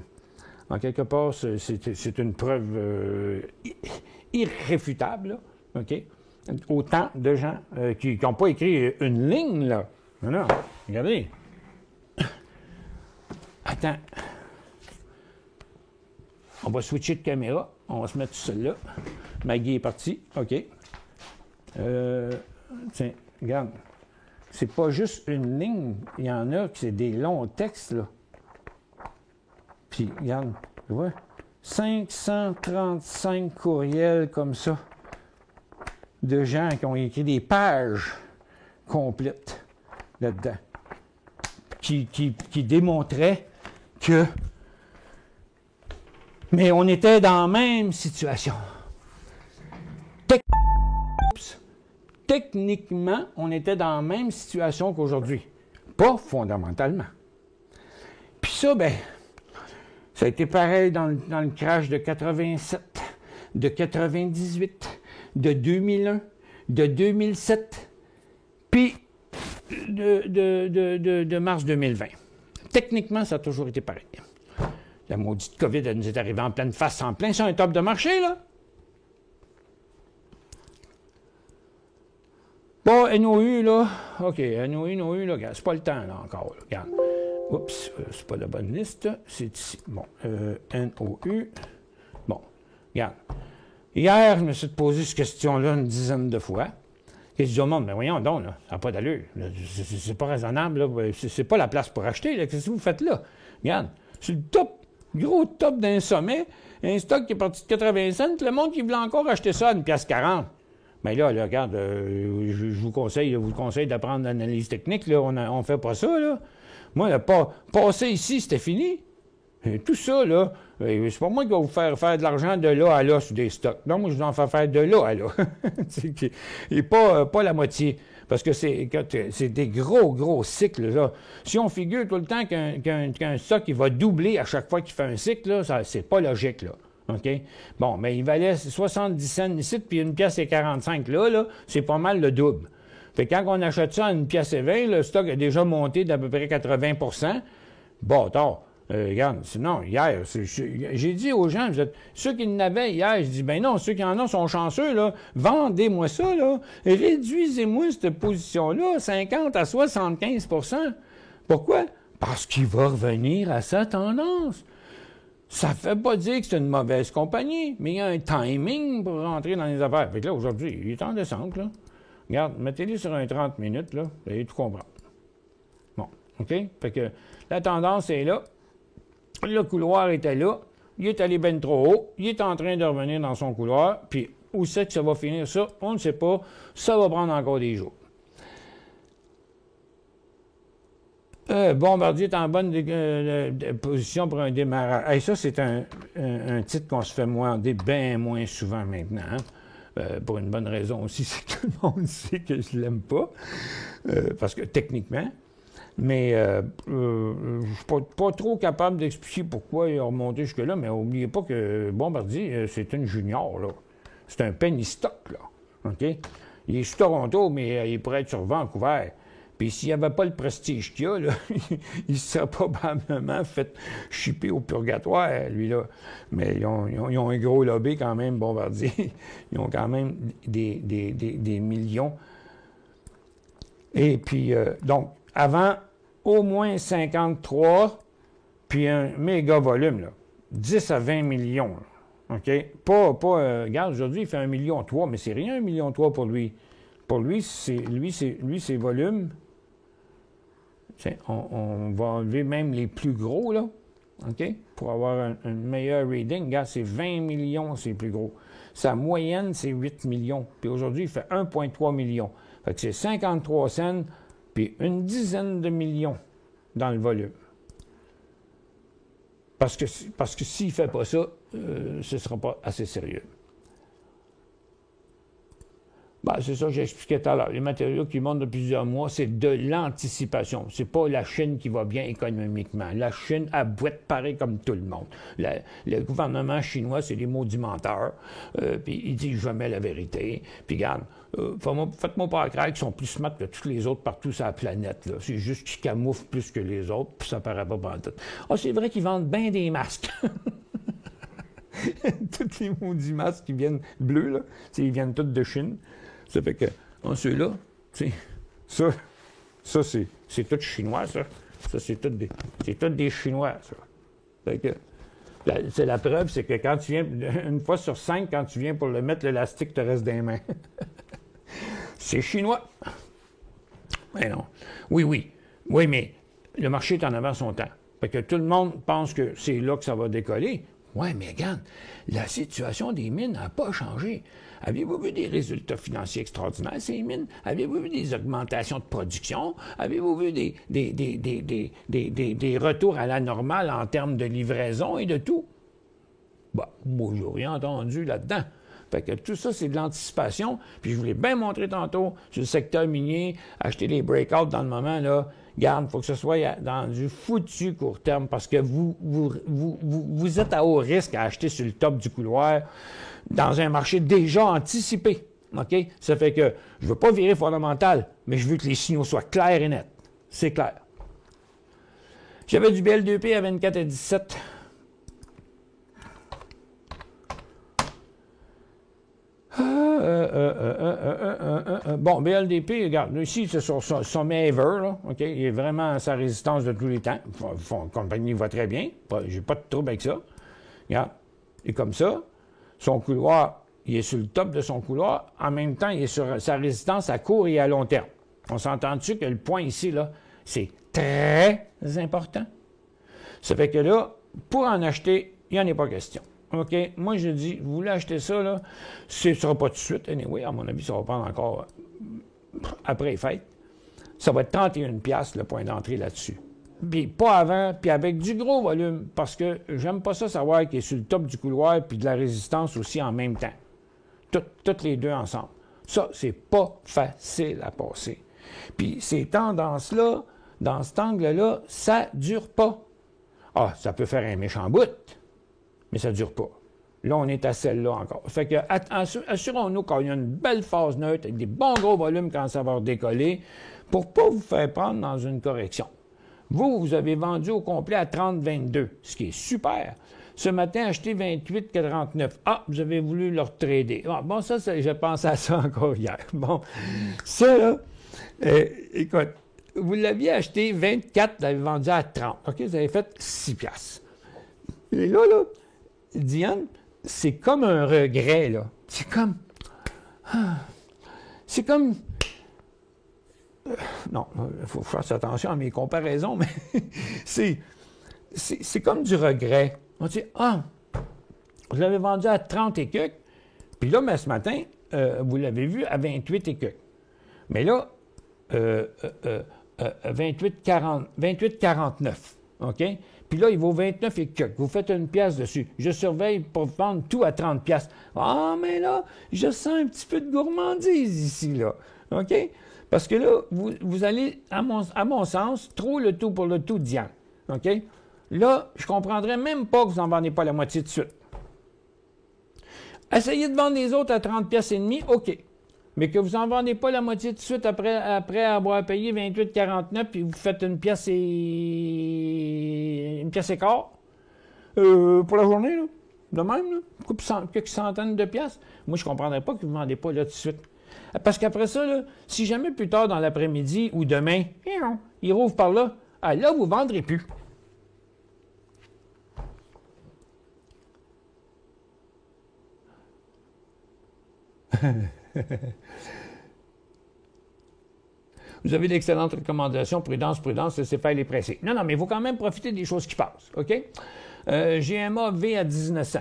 en quelque part, c'est une preuve irréfutable, là, OK? Autant de gens qui n'ont pas écrit une ligne, là. Non, regardez. Attends. On va switcher de caméra. On va se mettre celle-là. Maggie est partie. OK. Tiens, regarde. C'est pas juste une ligne. Il y en a qui c'est des longs textes, là. Puis, regarde. Tu vois? 535 courriels comme ça. De gens qui ont écrit des pages complètes là-dedans. Qui démontraient que... Mais on était dans la même situation. Techniquement, on était dans la même situation qu'aujourd'hui. Pas fondamentalement. Puis ça, ben, ça a été pareil dans le crash de 87, de 98, de 2001, de 2007, puis de mars 2020. Techniquement, ça a toujours été pareil. La maudite COVID, elle nous est arrivée en pleine face, en plein sur un top de marché, là. Bon, NOU, là. OK, NOU, là, regarde, c'est pas le temps, là, encore, là, regarde. Oups, c'est pas la bonne liste, c'est ici. Bon, NOU. Bon, regarde. Hier, je me suis posé cette question-là une dizaine de fois. Et je dis au monde, mais voyons donc, là, ça n'a pas d'allure. C'est pas raisonnable, là. C'est pas la place pour acheter, là. Qu'est-ce que vous faites là? Regarde, c'est le top, gros top d'un sommet, un stock qui est parti de 80 cents, le monde qui voulait encore acheter ça à 1,40 $. Mais là, regarde, je vous conseille d'apprendre l'analyse technique, là. On fait pas ça, là. Moi, là, passer ici, c'était fini. Et tout ça, là, c'est pas moi qui vais vous faire de l'argent de là à là sur des stocks. Non, moi, je vais en faire de là à là. Et pas la moitié. Parce que c'est des gros cycles, là. Si on figure tout le temps qu'un stock, il va doubler à chaque fois qu'il fait un cycle, là, c'est pas logique, là. OK? Bon, mais il valait 70 cents ici, puis 1,45 $. Là, c'est pas mal le double. Fait que quand on achète ça à 1,20 $, le stock a déjà monté d'à peu près 80 %. Bon, tard. Regarde, sinon, hier, j'ai dit aux gens, ceux qui n'avaient hier, je dis, ben non, ceux qui en ont sont chanceux, là, vendez-moi ça, là, réduisez-moi cette position-là, 50 à 75 %. Pourquoi? Parce qu'il va revenir à sa tendance. Ça ne fait pas dire que c'est une mauvaise compagnie, mais il y a un timing pour rentrer dans les affaires. Fait que là, aujourd'hui, il est en descente, là. Regarde, mettez-les sur un 30 minutes, là, vous allez tout comprendre. Bon, OK? Fait que la tendance est là. Le couloir était là. Il est allé bien trop haut. Il est en train de revenir dans son couloir. Puis, Où c'est que ça va finir ça? On ne sait pas. Ça va prendre encore des jours. Bombardier est en bonne position pour un démarrage. Hey, ça, c'est un titre qu'on se fait bien moins souvent maintenant. Hein? Pour une bonne raison aussi, c'est que tout le monde sait que je ne l'aime pas. Parce que techniquement. Mais je ne suis pas trop capable d'expliquer pourquoi il a remonté jusque-là. Mais n'oubliez pas que Bombardier, c'est une junior, là. C'est un penny stock, là. OK? Il est sur Toronto, mais il pourrait être sur Vancouver. Puis s'il n'y avait pas le prestige qu'il a, là, il serait probablement fait chipper au purgatoire, lui-là. Mais ils ont un gros lobby quand même, Bombardier. Ils ont quand même des millions. Et puis, donc, avant, au moins 53, puis un méga volume, là. 10 à 20 millions, là. OK? Regarde, aujourd'hui, il fait 1,3 million, mais c'est rien, 1,3 million pour lui. Pour lui, ses volumes, on va enlever même les plus gros, là, OK? Pour avoir un meilleur reading. Regarde, c'est 20 millions, c'est plus gros. Sa moyenne, c'est 8 millions. Puis aujourd'hui, il fait 1,3 million. Fait que c'est 53 cents, puis une dizaine de millions dans le volume. Parce que s'il ne fait pas ça, ce ne sera pas assez sérieux. Ben, c'est ça que j'expliquais tout à l'heure. Les matériaux qui montent de plusieurs mois, c'est de l'anticipation. C'est pas la Chine qui va bien économiquement. La Chine aboite pareil comme tout le monde. Le gouvernement chinois, c'est des maudits menteurs. Puis ils disent jamais la vérité. Puis regarde, faites-moi pas croire qu'ils sont plus smart que tous les autres partout sur la planète. Là. C'est juste qu'ils camouflent plus que les autres, puis ça paraît pas pantoute. Ah, c'est vrai qu'ils vendent bien des masques. Tous les maudits masques qui viennent bleus, là, ils viennent tous de Chine. Ça fait que, ceux-là, ça c'est tout chinois, ça. Ça, c'est tout des Chinois, ça. Fait que, c'est la preuve, c'est que quand tu viens, une fois sur 5, quand tu viens pour le mettre, l'élastique te reste des mains. C'est chinois. Mais non. Oui, mais le marché est en avant son temps. Fait que tout le monde pense que c'est là que ça va décoller. Oui, mais regarde, la situation des mines n'a pas changé. Avez-vous vu des résultats financiers extraordinaires, ces mines? Avez-vous vu des augmentations de production? Avez-vous vu des retours à la normale en termes de livraison et de tout? Bah, moi, j'ai rien entendu là-dedans. Fait que tout ça, c'est de l'anticipation. Puis je vous l'ai bien montré tantôt sur le secteur minier, acheter les breakouts dans le moment, là. Garde, il faut que ce soit dans du foutu court terme parce que vous êtes à haut risque à acheter sur le top du couloir dans un marché déjà anticipé. OK? Ça fait que je ne veux pas virer fondamental, mais je veux que les signaux soient clairs et nets. C'est clair. J'avais du BL2P à 24 et 17. Bon, BLDP, regarde, ici, c'est son sommet ever, là, OK? Il est vraiment à sa résistance de tous les temps. La compagnie va très bien. J'ai pas de trouble avec ça. Regarde, il est comme ça. Son couloir, il est sur le top de son couloir. En même temps, il est sur sa résistance à court et à long terme. On s'entend dessus que le point ici, là, c'est très important. Ça fait que là, pour en acheter, il n'y en a pas question. OK? Moi, je dis, vous voulez acheter ça, là, ce ne sera pas tout de suite. Anyway, à mon avis, ça va prendre encore après les fêtes. Ça va être 31$ le point d'entrée là-dessus. Puis pas avant, puis avec du gros volume, parce que j'aime pas ça savoir qu'il est sur le top du couloir puis de la résistance aussi en même temps. Toutes les deux ensemble. Ça, c'est pas facile à passer. Puis ces tendances-là, dans cet angle-là, ça dure pas. Ah, ça peut faire un méchant bout, mais ça ne dure pas. Là, on est à celle-là encore. Fait que assurons-nous qu'il y a une belle phase neutre avec des bons gros volumes quand ça va redécoller pour ne pas vous faire prendre dans une correction. Vous avez vendu au complet à 30,22, ce qui est super. Ce matin, acheté 28,49. Ah, vous avez voulu le retrader. Ah, bon, ça, j'ai pensé à ça encore hier. Bon, ça, là, écoute, vous l'aviez acheté 24, vous l'avez vendu à 30. OK, vous avez fait 6$. Et là, Diane, c'est comme un regret, là. C'est comme... non, il faut faire attention à mes comparaisons, mais c'est comme du regret. On dit, vous l'avez vendu à 30 et quelques, Puis là, ce matin, vous l'avez vu, à 28 et que. Mais là, 28,49, OK? Puis là, il vaut 29 et que. Vous faites une pièce dessus. Je surveille pour vendre tout à 30 pièces. Ah, mais là, je sens un petit peu de gourmandise ici, là. OK? Parce que là, vous allez, à mon sens, trop le tout pour le tout, Diane. OK? Là, je ne comprendrais même pas que vous n'en vendez pas la moitié de suite. Essayez de vendre les autres à 30 pièces et demi, OK. Mais que vous n'en vendez pas la moitié de suite après avoir payé 28,49 puis vous faites une pièce et quart pour la journée, là. De même, là. Quelques centaines de pièces. Moi, je ne comprendrais pas que vous ne vendez pas là tout de suite. Parce qu'après ça, là, si jamais plus tard dans l'après-midi ou demain, il rouvre par là, là, vous ne vendrez plus. Vous avez d'excellentes recommandations, prudence, laissez faire les pressés. Non, mais il faut quand même profiter des choses qui passent, OK? GMA V à 19 cents.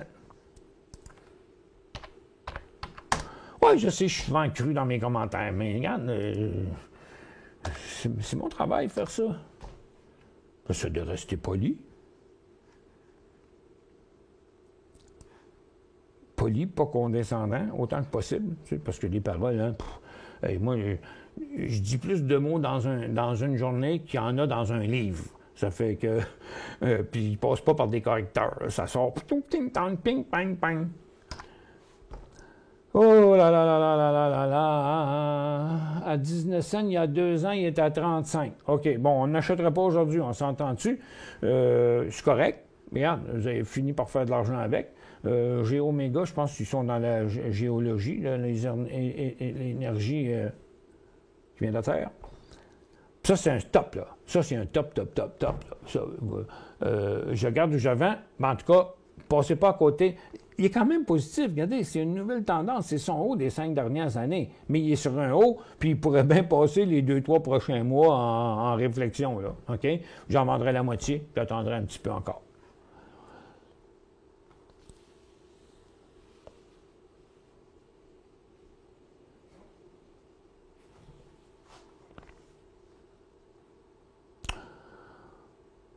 Oui, je sais, je suis souvent cru dans mes commentaires, mais regarde, c'est mon travail faire ça. C'est de rester poli. Poli, pas condescendant, autant que possible, tu sais, parce que les paroles, hein, moi, je dis plus de mots dans une journée qu'il y en a dans un livre. Ça fait que... puis ils ne passent pas par des correcteurs. Ça sort... Ting, tang, ping, pang, pang. Oh là là là là là là là là. À 19 cents, il y a 2 ans, il était à 35. OK, bon, on n'achètera pas aujourd'hui, on s'entend dessus. C'est correct. Regarde, vous avez fini par faire de l'argent avec. Géoméga, je pense qu'ils sont dans la géologie, l'énergie qui vient de la Terre. Ça, c'est un top, là. Ça, c'est un top, là. Ça, je regarde où je vends, mais en tout cas, passez pas à côté. Il est quand même positif. Regardez, c'est une nouvelle tendance. C'est son haut des 5 dernières années. Mais il est sur un haut, puis il pourrait bien passer les 2-3 prochains mois en réflexion, là. OK? J'en vendrai la moitié, puis j'attendrai un petit peu encore.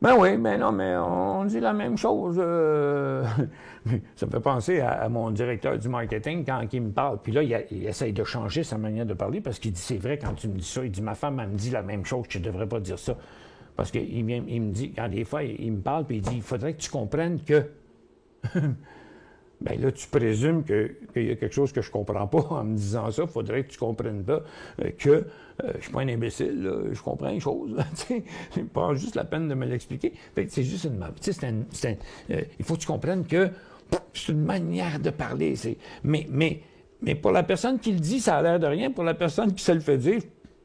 Ben oui, mais non, mais on dit la même chose. Ça me fait penser à mon directeur du marketing quand il me parle. Puis là, il essaye de changer sa manière de parler parce qu'il dit, c'est vrai, quand tu me dis ça, il dit, ma femme, elle me dit la même chose, je ne devrais pas dire ça. Parce qu'il me dit, quand des fois, il me parle, puis il dit, il faudrait que tu comprennes que... Bien là, tu présumes qu'il y a quelque chose que je ne comprends pas en me disant ça. Il faudrait que tu comprennes pas que je ne suis pas un imbécile, là, je comprends les choses. C'est pas juste la peine de me l'expliquer. C'est juste une... il faut que tu comprennes que c'est une manière de parler. Mais pour la personne qui le dit, ça a l'air de rien. Pour la personne qui se le fait dire,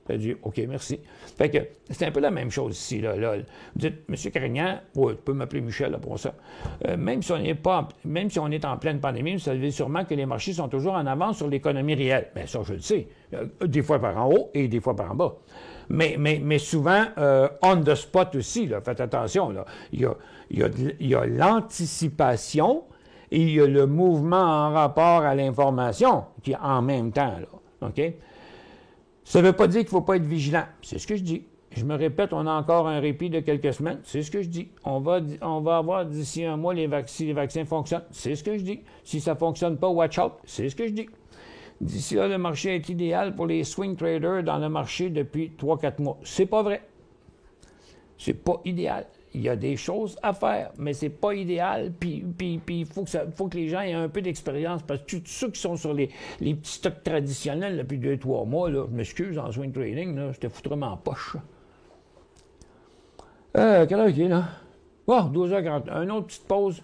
elle dit « OK, merci ». Fait que c'est un peu la même chose ici. Là. Vous dites « M. Carignan, ouais, tu peux m'appeler Michel là, pour ça. Même si on est en pleine pandémie, vous savez sûrement que les marchés sont toujours en avance sur l'économie réelle. Bien, ça, je le sais. Des fois par en haut et des fois par en bas. Mais souvent, on the spot aussi. Là. Faites attention. Là. Il y a l'anticipation et il y a le mouvement en rapport à l'information qui est en même temps. Là. OK? Ça ne veut pas dire qu'il ne faut pas être vigilant. C'est ce que je dis. Je me répète, on a encore un répit de quelques semaines. C'est ce que je dis. On va avoir d'ici un mois si les vaccins fonctionnent. C'est ce que je dis. Si ça ne fonctionne pas, watch out. C'est ce que je dis. D'ici là, le marché est idéal pour les swing traders dans le marché depuis 3-4 mois. C'est pas vrai. C'est pas idéal. Il y a des choses à faire, mais c'est pas idéal. Puis il faut que les gens aient un peu d'expérience. Parce que tous ceux qui sont sur les petits stocks traditionnels depuis 2-3 mois, là, je m'excuse, en swing trading, là, j'étais foutrement en poche. Quelle heure il est, là? Oh, 12h40. Une autre petite pause.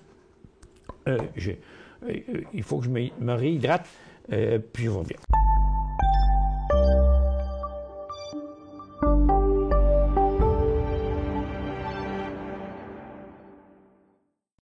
Il faut que je me réhydrate, puis je reviens.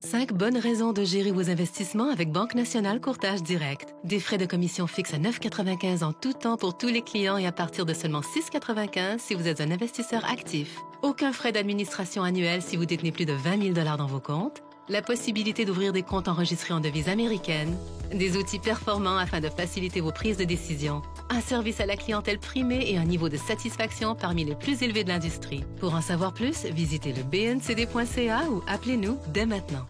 Cinq bonnes raisons de gérer vos investissements avec Banque Nationale Courtage Direct. Des frais de commission fixes à 9,95 en tout temps pour tous les clients et à partir de seulement 6,95 si vous êtes un investisseur actif. Aucun frais d'administration annuel si vous détenez plus de 20 000 $ dans vos comptes. la possibilité d'ouvrir des comptes enregistrés en devise américaine, des outils performants afin de faciliter vos prises de décision, un service à la clientèle primé et un niveau de satisfaction parmi les plus élevés de l'industrie. Pour en savoir plus, visitez le bncd.ca ou appelez-nous dès maintenant.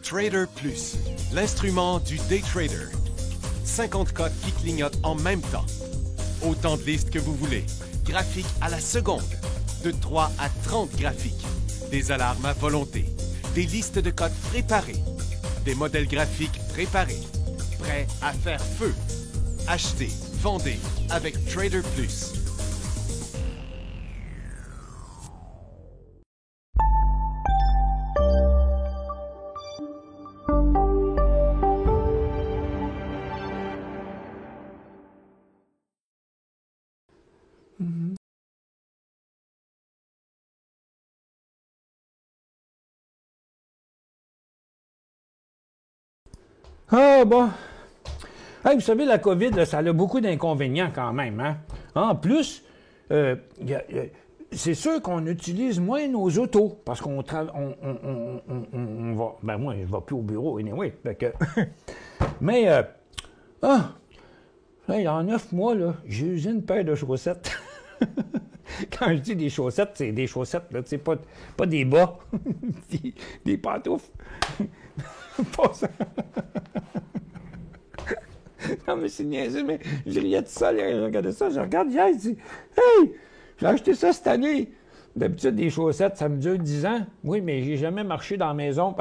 Trader Plus, l'instrument du day trader. 50 cotes qui clignotent en même temps. Autant de listes que vous voulez. Graphiques à la seconde. De 3 à 30 graphiques. Des alarmes à volonté. Des listes de cotes préparées. Des modèles graphiques préparés. Prêts à faire feu. Achetez, vendez avec Trader Plus. Ah, bon. Hey, vous savez, la COVID, là, ça a beaucoup d'inconvénients quand même. Hein? En plus, c'est sûr qu'on utilise moins nos autos parce qu'on on va. Ben, moi, je ne vais plus au bureau, anyway. Mais, hey, en 9 mois, là, j'ai usé une paire de chaussettes. Quand je dis des chaussettes, c'est des chaussettes, là, pas des bas, des pantoufles. Pas ça. Non, mais c'est niaiseux, mais je riais de ça, je regardais ça, je regarde hier, je dis « Hey, j'ai acheté ça cette année! » D'habitude, des chaussettes, ça me dure 10 ans. Oui, mais j'ai jamais marché dans la maison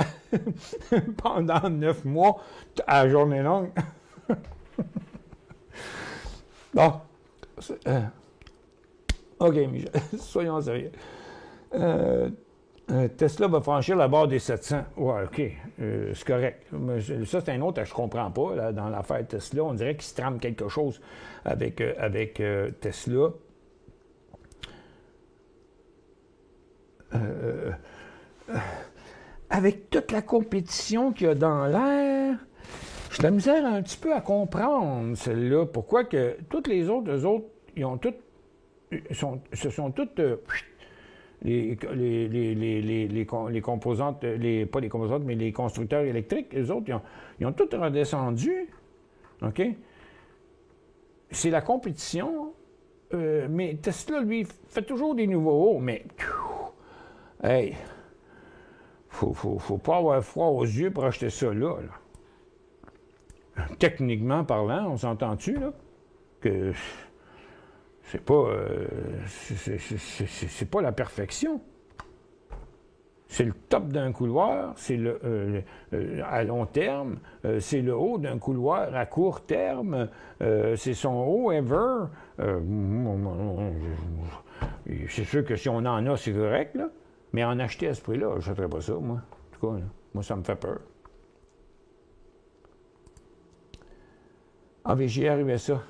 pendant 9 mois à la journée longue. Bon. OK, Michel, soyons sérieux. Tesla va franchir la barre des 700. Ouais, OK, c'est correct. Mais ça, c'est un autre que je ne comprends pas, là, dans l'affaire Tesla. On dirait qu'il se trame quelque chose avec Tesla. Avec toute la compétition qu'il y a dans l'air, j'ai de la misère un petit peu à comprendre celle-là. Pourquoi que toutes les autres, eux autres, ils ont toutes, ce sont toutes... les composantes, pas les composantes, mais les constructeurs électriques, eux autres, ils ont tout redescendu. OK? C'est la compétition. Mais Tesla, lui, fait toujours des nouveaux hauts, mais... Hey! Faut pas avoir froid aux yeux pour acheter ça là. Techniquement parlant, on s'entend-tu, là? Que... C'est pas la perfection. C'est le top d'un couloir, c'est à long terme, c'est le haut d'un couloir à court terme, c'est son haut ever. C'est sûr que si on en a, c'est correct, là, mais en acheter à ce prix-là, je ne ferais pas ça, moi. En tout cas, là, moi, ça me fait peur. Ah, mais j'y arrivé à ça.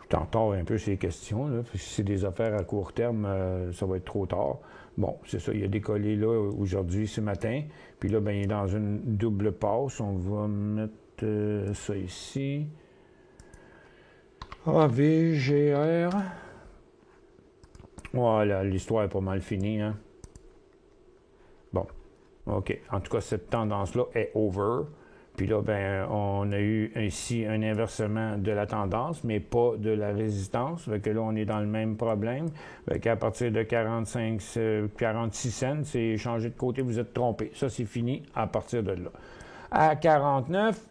Je t'entends un peu ces questions, là. Si c'est des affaires à court terme, ça va être trop tard. Bon, c'est ça, il a décollé là aujourd'hui, ce matin. Puis là, ben, il est dans une double passe. On va mettre ça ici. AVGR. Voilà, l'histoire est pas mal finie, hein. Bon, OK. En tout cas, cette tendance-là est over. Puis là, ben, on a eu ici un inversement de la tendance, mais pas de la résistance. Fait que là, on est dans le même problème. Fait qu'à partir de 46 cents, c'est changé de côté, vous êtes trompé. Ça, c'est fini à partir de là. À 49,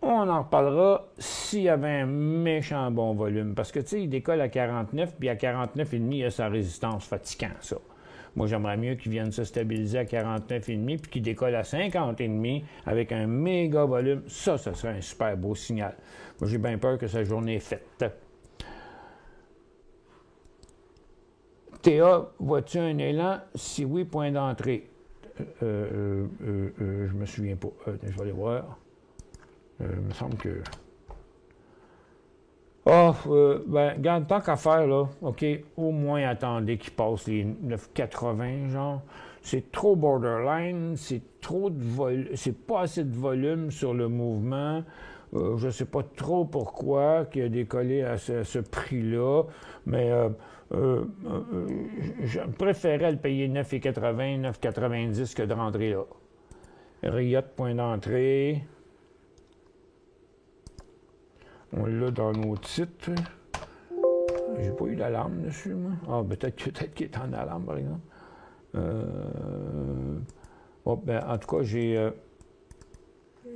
on en reparlera s'il y avait un méchant bon volume. Parce que, tu sais, il décolle à 49, puis à 49,5, il y a sa résistance fatigant, ça. Moi, j'aimerais mieux qu'ils viennent se stabiliser à 49,5 puis qu'ils décollent à 50,5 avec un méga volume. Ça serait un super beau signal. Moi, j'ai bien peur que sa journée est faite. TA, vois-tu un élan? Si oui, point d'entrée. Je me souviens pas. Je vais aller voir. Il me semble que... Regarde, tant qu'à faire, là, OK, au moins attendez qu'il passe les 9,80, genre. C'est trop borderline, c'est trop de c'est pas assez de volume sur le mouvement. Je ne sais pas trop pourquoi qu'il a décollé à ce prix-là, mais je préférais le payer 9,80, 9,90 que de rentrer là. Riot, point d'entrée. On l'a dans nos titres. J'ai pas eu d'alarme dessus, moi. Ah, peut-être qu'il est en alarme, par exemple. Oh, ben, en tout cas,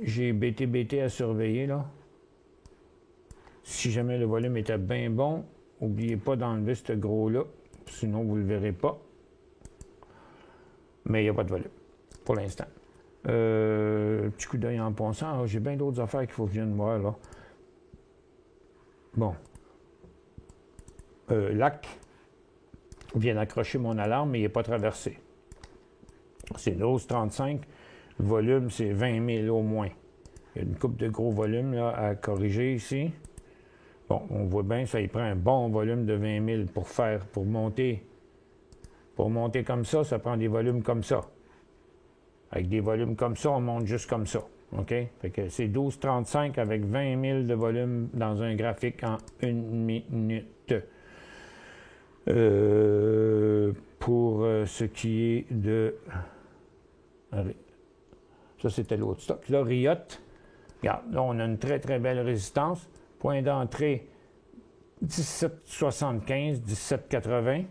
j'ai BTBT à surveiller, là. Si jamais le volume était bien bon, n'oubliez pas d'enlever ce gros-là, sinon vous ne le verrez pas. Mais il n'y a pas de volume, pour l'instant. Petit coup d'œil en pensant. J'ai bien d'autres affaires qu'il faut que je vienne voir, là. Bon. Lac vient d'accrocher mon alarme, mais il n'est pas traversé. C'est 12,35. Le volume, c'est 20 000 au moins. Il y a une coupe de gros volume là, à corriger ici. Bon, on voit bien, ça, il prend un bon volume de 20 000 pour monter. Pour monter comme ça prend des volumes comme ça. Avec des volumes comme ça, on monte juste comme ça. OK? Fait que c'est 12,35 avec 20 000 de volume dans un graphique en 1 minute. Pour ce qui est de... Ça, c'était l'autre stock. Là, Riot, regarde, là, on a une très, très belle résistance. Point d'entrée, 17,75, 17,80.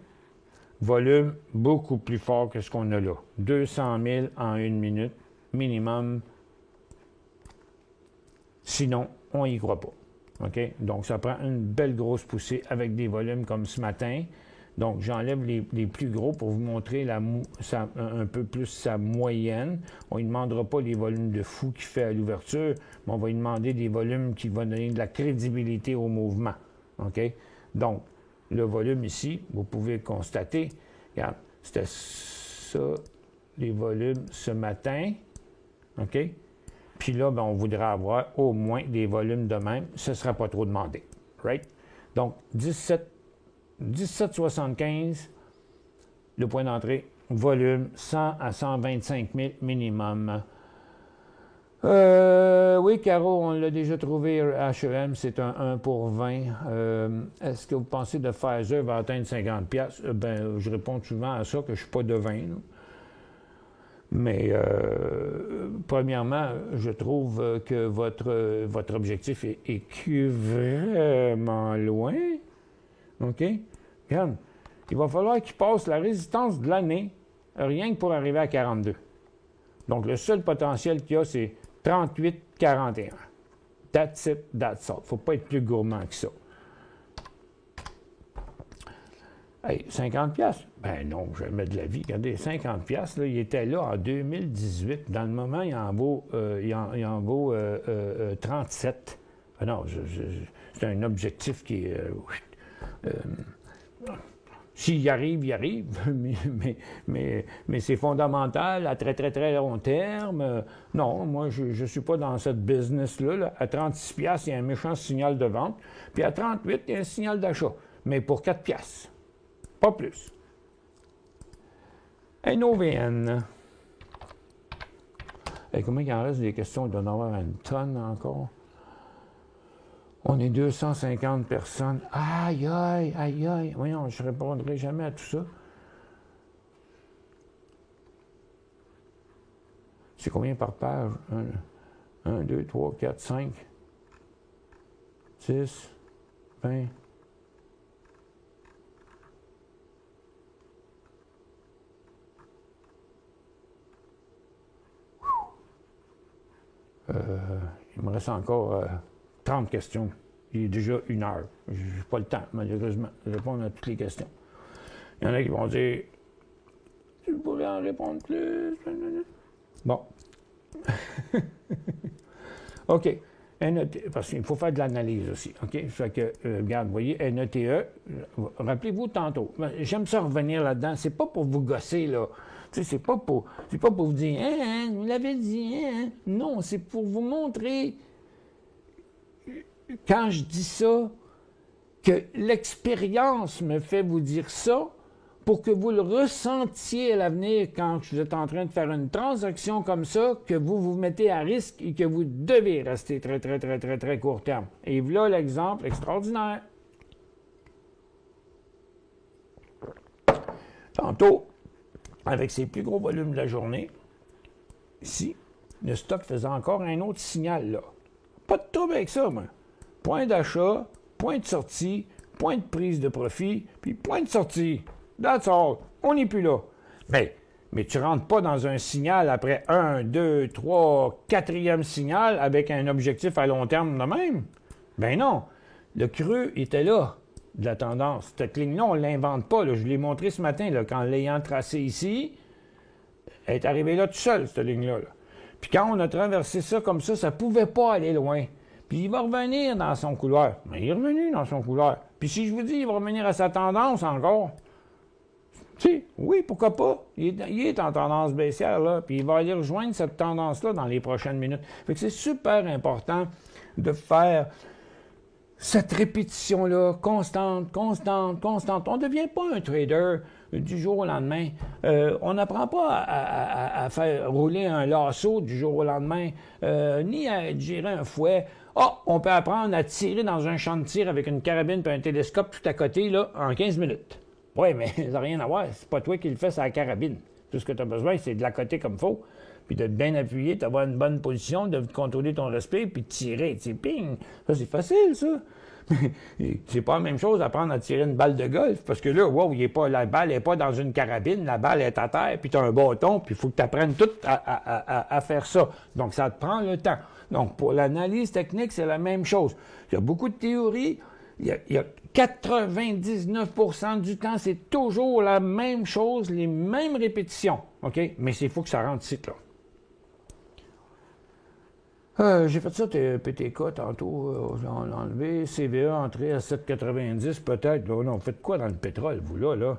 Volume beaucoup plus fort que ce qu'on a là. 200 000 en 1 minute, minimum. Sinon, on n'y croit pas. OK? Donc, ça prend une belle grosse poussée avec des volumes comme ce matin. Donc, j'enlève les plus gros pour vous montrer un peu plus sa moyenne. On ne lui demandera pas les volumes de fou qu'il fait à l'ouverture, mais on va lui demander des volumes qui vont donner de la crédibilité au mouvement. OK? Donc, le volume ici, vous pouvez constater, regarde, c'était ça, les volumes ce matin. OK? Puis là, ben, on voudra avoir au moins des volumes de même. Ce ne sera pas trop demandé. Right? Donc, 17,75, le point d'entrée, volume 100 à 125 000 minimum. Oui, Caro, on l'a déjà trouvé, H&M, c'est un 1 pour 20. Est-ce que vous pensez que Pfizer va atteindre 50$? Ben, je réponds souvent à ça que je ne suis pas de vin. Là. Mais, premièrement, je trouve que votre objectif est vraiment loin. OK? Regarde, il va falloir qu'il passe la résistance de l'année, rien que pour arriver à 42. Donc, le seul potentiel qu'il y a, c'est 38,41. That's it, that's all. Il ne faut pas être plus gourmand que ça. Hey, 50$? Ben non, jamais de la vie. Regardez, 50$, là, il était là en 2018. Dans le moment, il en vaut 37. Ah non, c'est un objectif qui est... s'il y arrive, il arrive, mais c'est fondamental à très, très, très long terme. Non, moi, je ne suis pas dans cette business-là. Là. À 36$, il y a un méchant signal de vente. Puis à 38$, il y a un signal d'achat. Mais pour 4$. Pas plus. NOVN. Et comment il en reste des questions? Il doit en avoir une tonne encore. On est 250 personnes. Aïe, aïe, aïe, aïe. Voyons, je ne répondrai jamais à tout ça. C'est combien par page? 1, 2, 3, 4, 5, 6, 20. Il me reste encore 30 questions. Il est déjà 1 heure. Je n'ai pas le temps, malheureusement, de répondre à toutes les questions. Il y en a qui vont dire « Tu pourrais en répondre plus? » Bon. OK. NET, parce qu'il faut faire de l'analyse aussi. OK? Fait que, regarde, vous voyez, NETE, rappelez-vous tantôt. J'aime ça revenir là-dedans. C'est pas pour vous gosser, là. C'est pas pour vous dire, vous l'avez dit, Non, c'est pour vous montrer, quand je dis ça, que l'expérience me fait vous dire ça, pour que vous le ressentiez à l'avenir quand vous êtes en train de faire une transaction comme ça, que vous vous mettez à risque et que vous devez rester très, très, très, très, très court terme. Et voilà l'exemple extraordinaire. Tantôt, avec ses plus gros volumes de la journée, ici, le stock faisait encore un autre signal là. Pas de trouble avec ça, moi. Point d'achat, point de sortie, point de prise de profit, puis point de sortie. That's all. On n'est plus là. Mais tu ne rentres pas dans un signal après 1, 2, 3, 4e signal avec un objectif à long terme de même. Ben non. Le creux était là, de la tendance. Cette ligne-là, on ne l'invente pas. Là. Je l'ai montré ce matin, là, qu'en l'ayant tracé ici, elle est arrivée là tout seul, cette ligne-là. Là. Puis quand on a traversé ça comme ça ne pouvait pas aller loin. Puis il va revenir dans son couloir. Mais il est revenu dans son couloir. Puis si je vous dis, il va revenir à sa tendance encore. Tu sais, oui, pourquoi pas? Il est en tendance baissière, là. Puis il va aller rejoindre cette tendance-là dans les prochaines minutes. Fait que c'est super important de faire cette répétition-là, constante. On ne devient pas un trader du jour au lendemain. On n'apprend pas à faire rouler un lasso du jour au lendemain, ni à gérer un fouet. On peut apprendre à tirer dans un champ de tir avec une carabine et un télescope tout à côté là, en 15 minutes. Oui, mais ça n'a rien à voir. C'est pas toi qui le fais, c'est la carabine. Tout ce que tu as besoin, c'est de la côté comme il faut. Puis de bien appuyer, d'avoir une bonne position, de contrôler ton respect, puis de tirer. Tu sais, ping! Ça, c'est facile, ça. C'est pas la même chose d'apprendre à tirer une balle de golf, parce que là, wow, la balle n'est pas dans une carabine, la balle est à terre, puis tu as un bâton, puis il faut que tu apprennes tout à faire ça. Donc, ça te prend le temps. Donc, pour l'analyse technique, c'est la même chose. Il y a beaucoup de théories. Il y a 99% du temps, c'est toujours la même chose, les mêmes répétitions. OK? Mais il faut que ça rentre ici, là. J'ai fait ça, PTK, tantôt, on l'a enlevé. CVA, entré à 7,90 peut-être. Là, on fait quoi dans le pétrole, vous, là?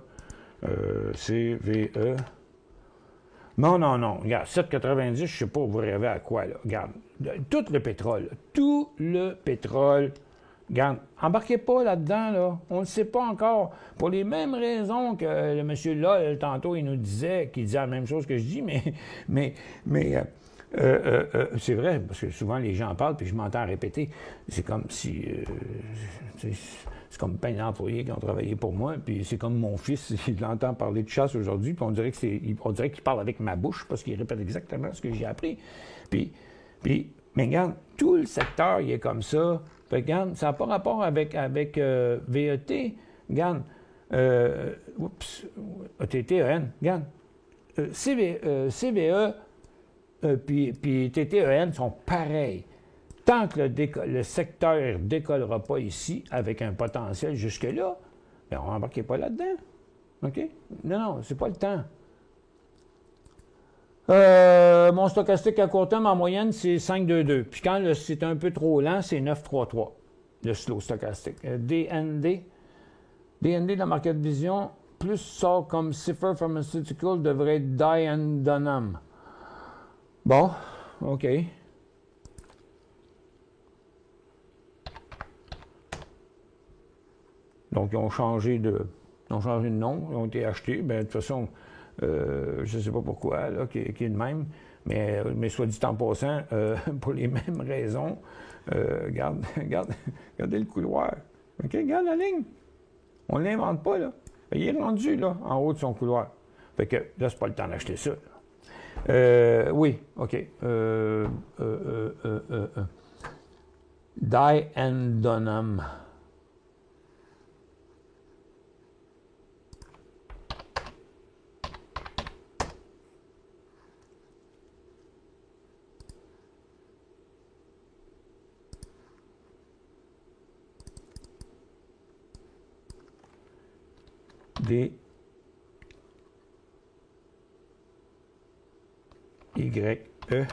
CVE. Non. Regarde, 7,90, je ne sais pas, vous rêvez à quoi, là. Regarde, tout le pétrole, regarde, embarquez pas là-dedans, là. On ne sait pas encore. Pour les mêmes raisons que le monsieur là, tantôt, il nous disait, qu'il disait la même chose que je dis, mais c'est vrai, parce que souvent les gens en parlent, puis je m'entends répéter. C'est comme si... c'est comme plein d'employés qui ont travaillé pour moi, puis c'est comme mon fils, il l'entend parler de chasse aujourd'hui, puis on dirait qu'il parle avec ma bouche, parce qu'il répète exactement ce que j'ai appris. Mais regarde, tout le secteur, il est comme ça. Fait que, regarde, ça n'a pas rapport avec VET. Regarde, TTEN, regarde, CVE, puis TTEN sont pareils. Tant que le secteur ne décollera pas ici avec un potentiel jusque-là, bien, on n'embarquez pas là-dedans. OK? Non, c'est pas le temps. Mon stochastique à court terme, en moyenne, c'est 5,22. Puis quand c'est un peu trop lent, c'est 9,33, le slow stochastique. DND de la market vision, plus sort comme Cipher Pharmaceutical devrait être Die and Dunham. Bon, OK. Donc, ils ont changé de nom, ils ont été achetés. Bien, de toute façon, je ne sais pas pourquoi, là, qui est le même, mais soit dit en passant, pour les mêmes raisons, regardez le couloir. OK, regarde la ligne. On ne l'invente pas, là. Il est rendu, là, en haut de son couloir. Fait que là, c'est pas le temps d'acheter ça. Oui, OK. Die and Dunham. D Y E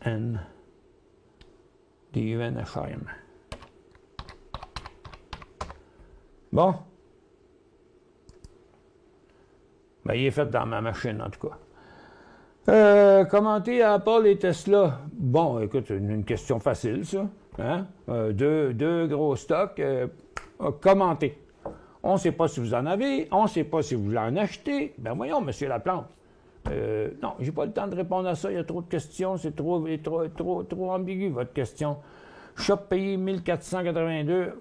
N D U N F I M. Bon. Ben, il est fait dans ma machine, en tout cas. Commenter Apple et Tesla. Bon, écoute, une question facile, ça. Hein? Deux gros stocks. commenter. On ne sait pas si vous en avez, on ne sait pas si vous en achetez. Ben voyons, M. Laplante. Non, j'ai pas le temps de répondre à ça. Il y a trop de questions. C'est trop ambigu, votre question. Shop payé 1482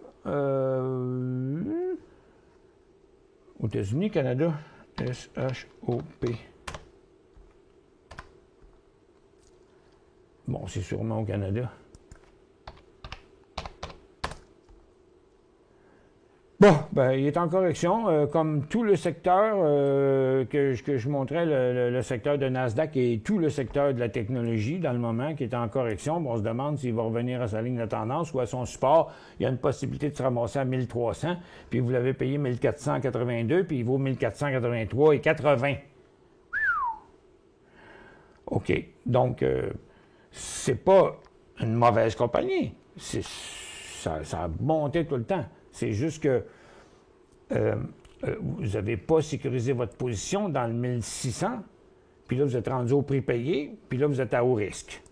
aux États-Unis, Canada. S-H-O-P. Bon, c'est sûrement au Canada. Bon, ben, il est en correction, comme tout le secteur que je montrais, le secteur de Nasdaq et tout le secteur de la technologie dans le moment qui est en correction. Bon, on se demande s'il va revenir à sa ligne de tendance ou à son support. Il y a une possibilité de se ramasser à 1300, puis vous l'avez payé 1482, puis il vaut 1483,80. OK. Donc, c'est pas une mauvaise compagnie. Ça a monté tout le temps. C'est juste que vous n'avez pas sécurisé votre position dans le 1600, puis là, vous êtes rendu au prix payé, puis là, vous êtes à haut risque.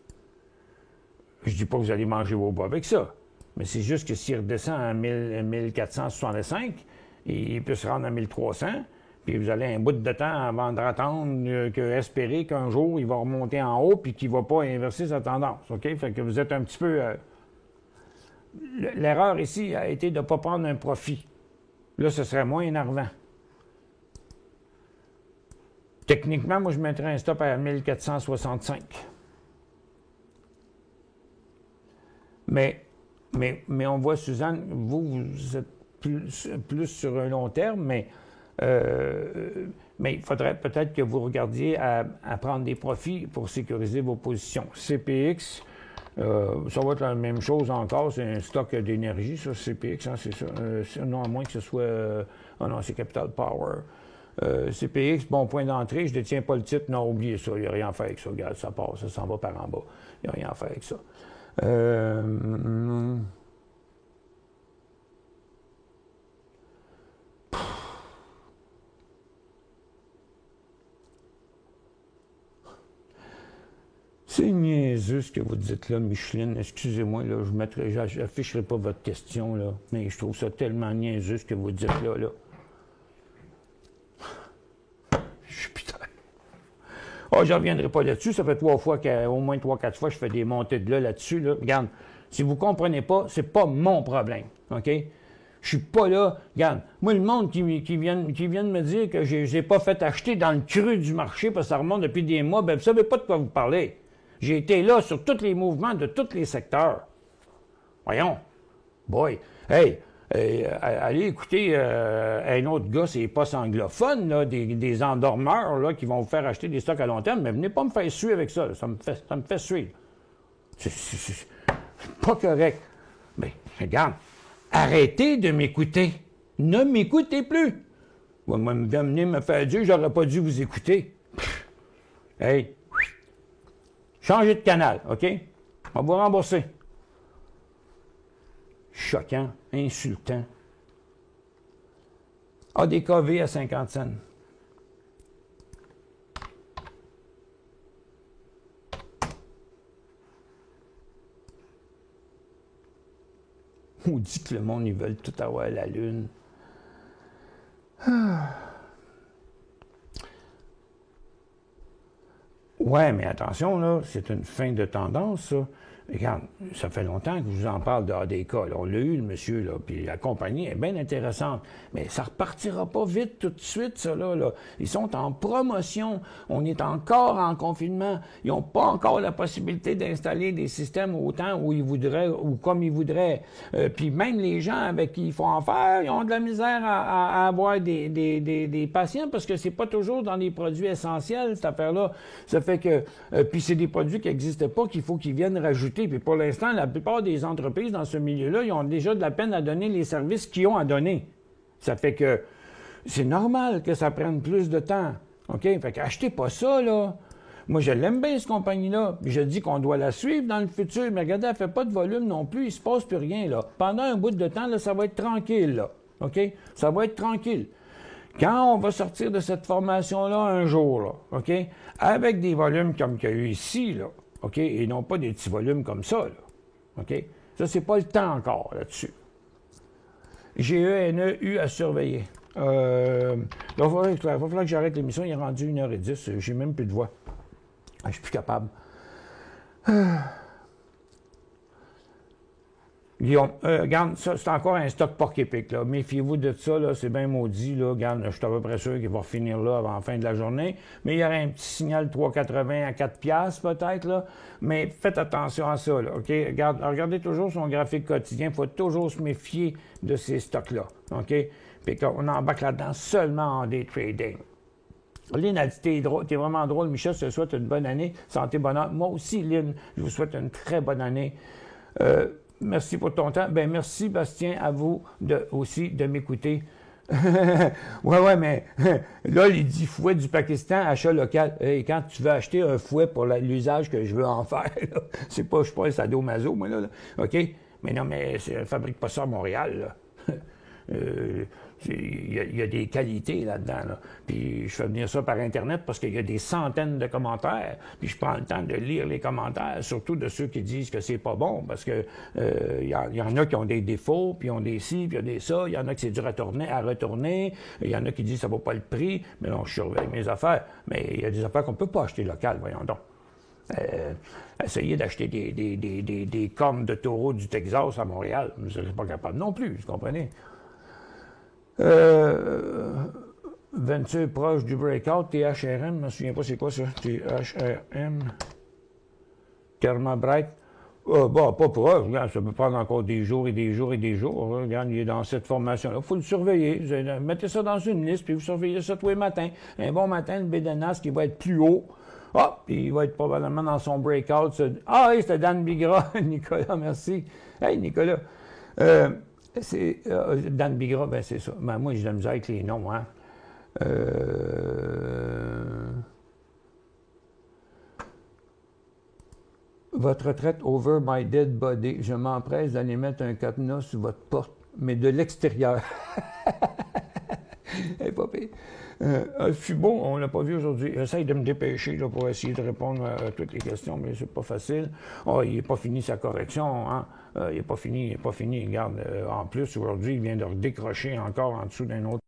Je ne dis pas que vous allez manger vos bas avec ça, mais c'est juste que s'il redescend à 1465, il peut se rendre à 1300, puis vous allez un bout de temps avant d'attendre, espérer qu'un jour, il va remonter en haut, puis qu'il ne va pas inverser sa tendance. OK? Fait que vous êtes un petit peu... L'erreur ici a été de ne pas prendre un profit. Là, ce serait moins énervant. Techniquement, moi, je mettrais un stop à 1465. Mais on voit, Suzanne, vous êtes plus sur un long terme, mais il faudrait peut-être que vous regardiez à prendre des profits pour sécuriser vos positions. CPX... ça va être la même chose encore, c'est un stock d'énergie, ça, CPX, hein, c'est ça. Non, à moins que ce soit... non, c'est Capital Power. CPX, bon point d'entrée, je ne détiens pas le titre, non, oubliez ça, il n'y a rien à faire avec ça, regarde, ça passe, ça s'en va par en bas, il n'y a rien à faire avec ça. C'est niaiseux ce que vous dites là, Micheline. Excusez-moi, là, je n'afficherai pas votre question, là. Mais je trouve ça tellement niaiseux ce que vous dites là. Je suis putain. Oh, je ne reviendrai pas là-dessus. Ça fait au moins 3-4 fois que je fais des montées de là-dessus. Là. Regarde, si vous ne comprenez pas, c'est pas mon problème. OK? Je suis pas là. Regarde, moi, le monde qui vient de me dire que je n'ai pas fait acheter dans le creux du marché parce que ça remonte depuis des mois, ben vous ne savez pas de quoi vous parlez. J'ai été là sur tous les mouvements de tous les secteurs. Voyons. Boy. Hey, allez écouter un autre gars, c'est pas anglophone, là, des endormeurs là, qui vont vous faire acheter des stocks à long terme, mais venez pas me faire suer avec ça. Là. Ça me fait suer. C'est pas correct. Mais regarde, arrêtez de m'écouter. Ne m'écoutez plus. Vous venez me faire dire, j'aurais pas dû vous écouter. Hey. Changez de canal, OK? On va vous rembourser. Choquant, insultant. ADKV à 50 cents. On dit que le monde, ils veulent tout avoir à la lune. Ouais, mais attention, là, c'est une fin de tendance, ça. Regarde, ça fait longtemps que je vous en parle de ADK. Là. On l'a eu, le monsieur, là, puis la compagnie est bien intéressante. Mais ça repartira pas vite tout de suite, ça, là. Ils sont en promotion. On est encore en confinement. Ils n'ont pas encore la possibilité d'installer des systèmes autant où ils voudraient ou comme ils voudraient. Puis même les gens avec qui il faut en faire, ils ont de la misère à avoir des patients parce que c'est pas toujours dans les produits essentiels, cette affaire-là. Ça fait que... puis c'est des produits qui n'existaient pas, qu'il faut qu'ils viennent rajouter. Puis pour l'instant, la plupart des entreprises dans ce milieu-là, ils ont déjà de la peine à donner les services qu'ils ont à donner. Ça fait que c'est normal que ça prenne plus de temps. OK? Fait qu'achetez pas ça, là. Moi, je l'aime bien, cette compagnie-là. Je dis qu'on doit la suivre dans le futur. Mais regardez, elle ne fait pas de volume non plus. Il ne se passe plus rien, là. Pendant un bout de temps, là, ça va être tranquille, là. OK? Ça va être tranquille. Quand on va sortir de cette formation-là un jour, là, OK? Avec des volumes comme qu'il y a eu ici, là, OK? Et non pas des petits volumes comme ça, là. OK? Ça, c'est pas le temps encore là-dessus. G-E-N-E-U à surveiller. Il va falloir que j'arrête l'émission. Il est rendu 1h10. J'ai même plus de voix. Je suis plus capable. Guillaume, regarde, ça, c'est encore un stock porc-épic, là. Méfiez-vous de ça, là, c'est bien maudit, là. Regarde, je suis à peu près sûr qu'il va finir là avant la fin de la journée. Mais il y aurait un petit signal 3,80 à 4 piastres, peut-être, là. Mais faites attention à ça, là, OK? Regardez toujours son graphique quotidien. Il faut toujours se méfier de ces stocks-là, OK? Puis qu'on embarque là-dedans seulement en day trading. Lynn a dit, t'es vraiment drôle, Michel, je te souhaite une bonne année. Santé, bonheur. Moi aussi, Lynn, je vous souhaite une très bonne année. Merci pour ton temps. Ben merci, Bastien, à vous aussi de m'écouter. ouais, mais là, il dit fouet du Pakistan, achat local. Hey, quand tu veux acheter un fouet pour l'usage que je veux en faire, je suis pas un sadomaso, moi, là. OK? Mais non, mais je fabrique pas ça à Montréal, là. Il y a des qualités là-dedans. Là. Puis je fais venir ça par Internet parce qu'il y a des centaines de commentaires. Puis je prends le temps de lire les commentaires, surtout de ceux qui disent que c'est pas bon, parce que il y en a qui ont des défauts, puis ils ont des ci, puis il y a des ça. Il y en a qui c'est dur à retourner. Il y en a qui disent que ça vaut pas le prix. Mais non, je surveille mes affaires. Mais il y a des affaires qu'on peut pas acheter locales, voyons donc. Essayez d'acheter des cornes de taureau du Texas à Montréal. Je ne serais pas capable non plus, vous comprenez? Venture proche du breakout, THRM, je ne me souviens pas c'est quoi ça, THRM, Thermabright, pas proche, regarde, ça peut prendre encore des jours et des jours et des jours, hein, regarde, il est dans cette formation-là, il faut le surveiller, mettez ça dans une liste, puis vous surveillez ça tous les matins, un bon matin, le BDNAS qui va être plus haut, puis il va être probablement dans son breakout, oui, c'était Dan Bigra, Nicolas, merci, hey Nicolas, c'est Dan Bigra, ben c'est ça. Ben, moi, j'ai de la misère avec les noms, hein. Votre retraite over my dead body. Je m'empresse d'aller mettre un cadenas sur votre porte, mais de l'extérieur. Pas pire. Je suis bon, on l'a pas vu aujourd'hui. J'essaie de me dépêcher là, pour essayer de répondre à toutes les questions, mais c'est pas facile. Il n'est pas fini sa correction, hein. Il n'est pas fini. Regarde, en plus, aujourd'hui, il vient de décrocher encore en dessous d'un autre.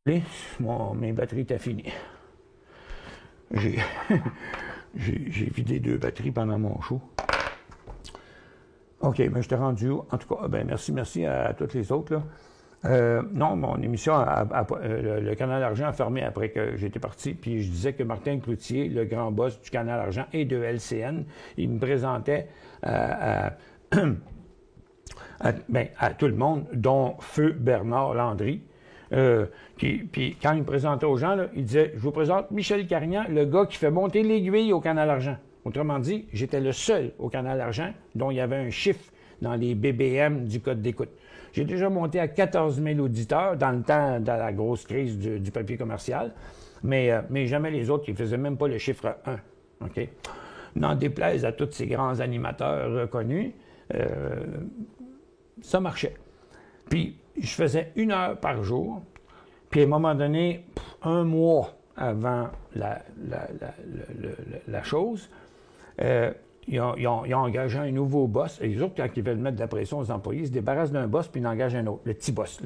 Mes batteries étaient finies. J'ai vidé 2 batteries pendant mon show. OK, ben je t'ai rendu où? En tout cas, ben merci à toutes les autres, là. Non, mon émission, le Canal Argent a fermé après que j'étais parti, puis je disais que Martin Cloutier, le grand boss du Canal Argent et de LCN, il me présentait à tout le monde, dont Feu Bernard Landry. Puis quand il me présentait aux gens, là, il disait « Je vous présente Michel Carignan, le gars qui fait monter l'aiguille au Canal Argent. » Autrement dit, j'étais le seul au Canal Argent dont il y avait un chiffre dans les BBM du code d'écoute. J'ai déjà monté à 14 000 auditeurs dans le temps de la grosse crise du papier commercial, mais jamais les autres qui ne faisaient même pas le chiffre 1. OK? N'en déplaise à tous ces grands animateurs reconnus, ça marchait. Puis, je faisais 1 heure par jour, puis à un moment donné, 1 mois avant la chose, ils ont engagé un nouveau boss. Et les autres, quand ils veulent mettre de la pression aux employés, ils se débarrassent d'un boss, puis ils engagent un autre, le petit boss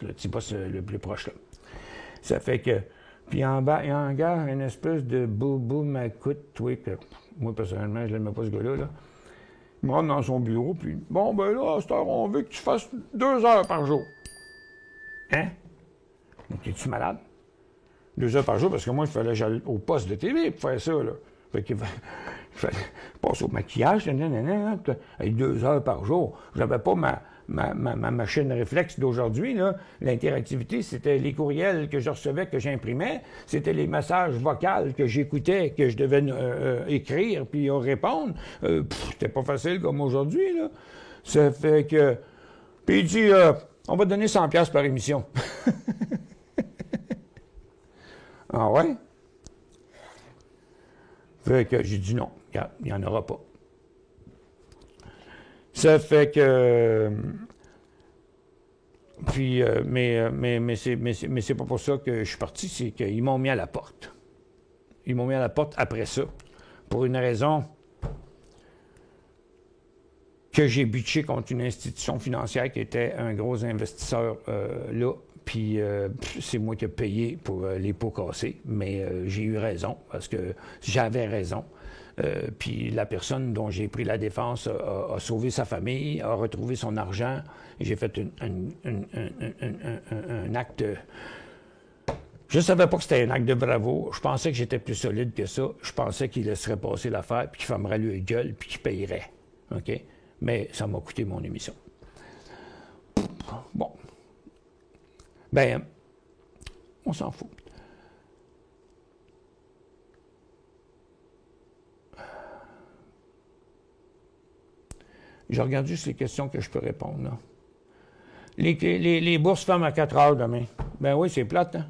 le plus proche, là. Ça fait que... Puis en bas, ils engagent une espèce de boubou macoute, que moi, personnellement, je n'aimais pas ce gars-là, là. Il me rentre dans son bureau, puis « Bon, ben là, à cette heure, on veut que tu fasses 2 heures par jour. » Hein? Donc, es-tu malade? 2 heures par jour, parce que moi, il fallait que j'aille au poste de TV pour faire ça, là. Fait qu'il fallait passer au maquillage, avec 2 heures par jour. J'avais pas ma machine réflexe d'aujourd'hui, là. L'interactivité, c'était les courriels que je recevais, que j'imprimais. C'était les messages vocaux que j'écoutais, que je devais écrire puis répondre. C'était pas facile comme aujourd'hui, là. Ça fait que... Puis il dit, on va te donner 100$ par émission. Ah ouais? Fait que j'ai dit non, il n'y en aura pas. Ça fait que... Puis, mais c'est pas pour ça que je suis parti, c'est qu'ils m'ont mis à la porte. Ils m'ont mis à la porte après ça, pour une raison que j'ai butché contre une institution financière qui était un gros investisseur là. Puis c'est moi qui ai payé pour les pots cassés, mais j'ai eu raison, parce que j'avais raison. Puis la personne dont j'ai pris la défense a sauvé sa famille, a retrouvé son argent. J'ai fait un acte... Je ne savais pas que c'était un acte de bravoure. Je pensais que j'étais plus solide que ça. Je pensais qu'il laisserait passer l'affaire, puis qu'il fermerait le gueule, puis qu'il payerait. OK? Mais ça m'a coûté mon émission. Bon. Ben, on s'en fout. Je regarde juste les questions que je peux répondre, là. Les bourses ferment à 4 heures demain. Ben oui, c'est plate, hein?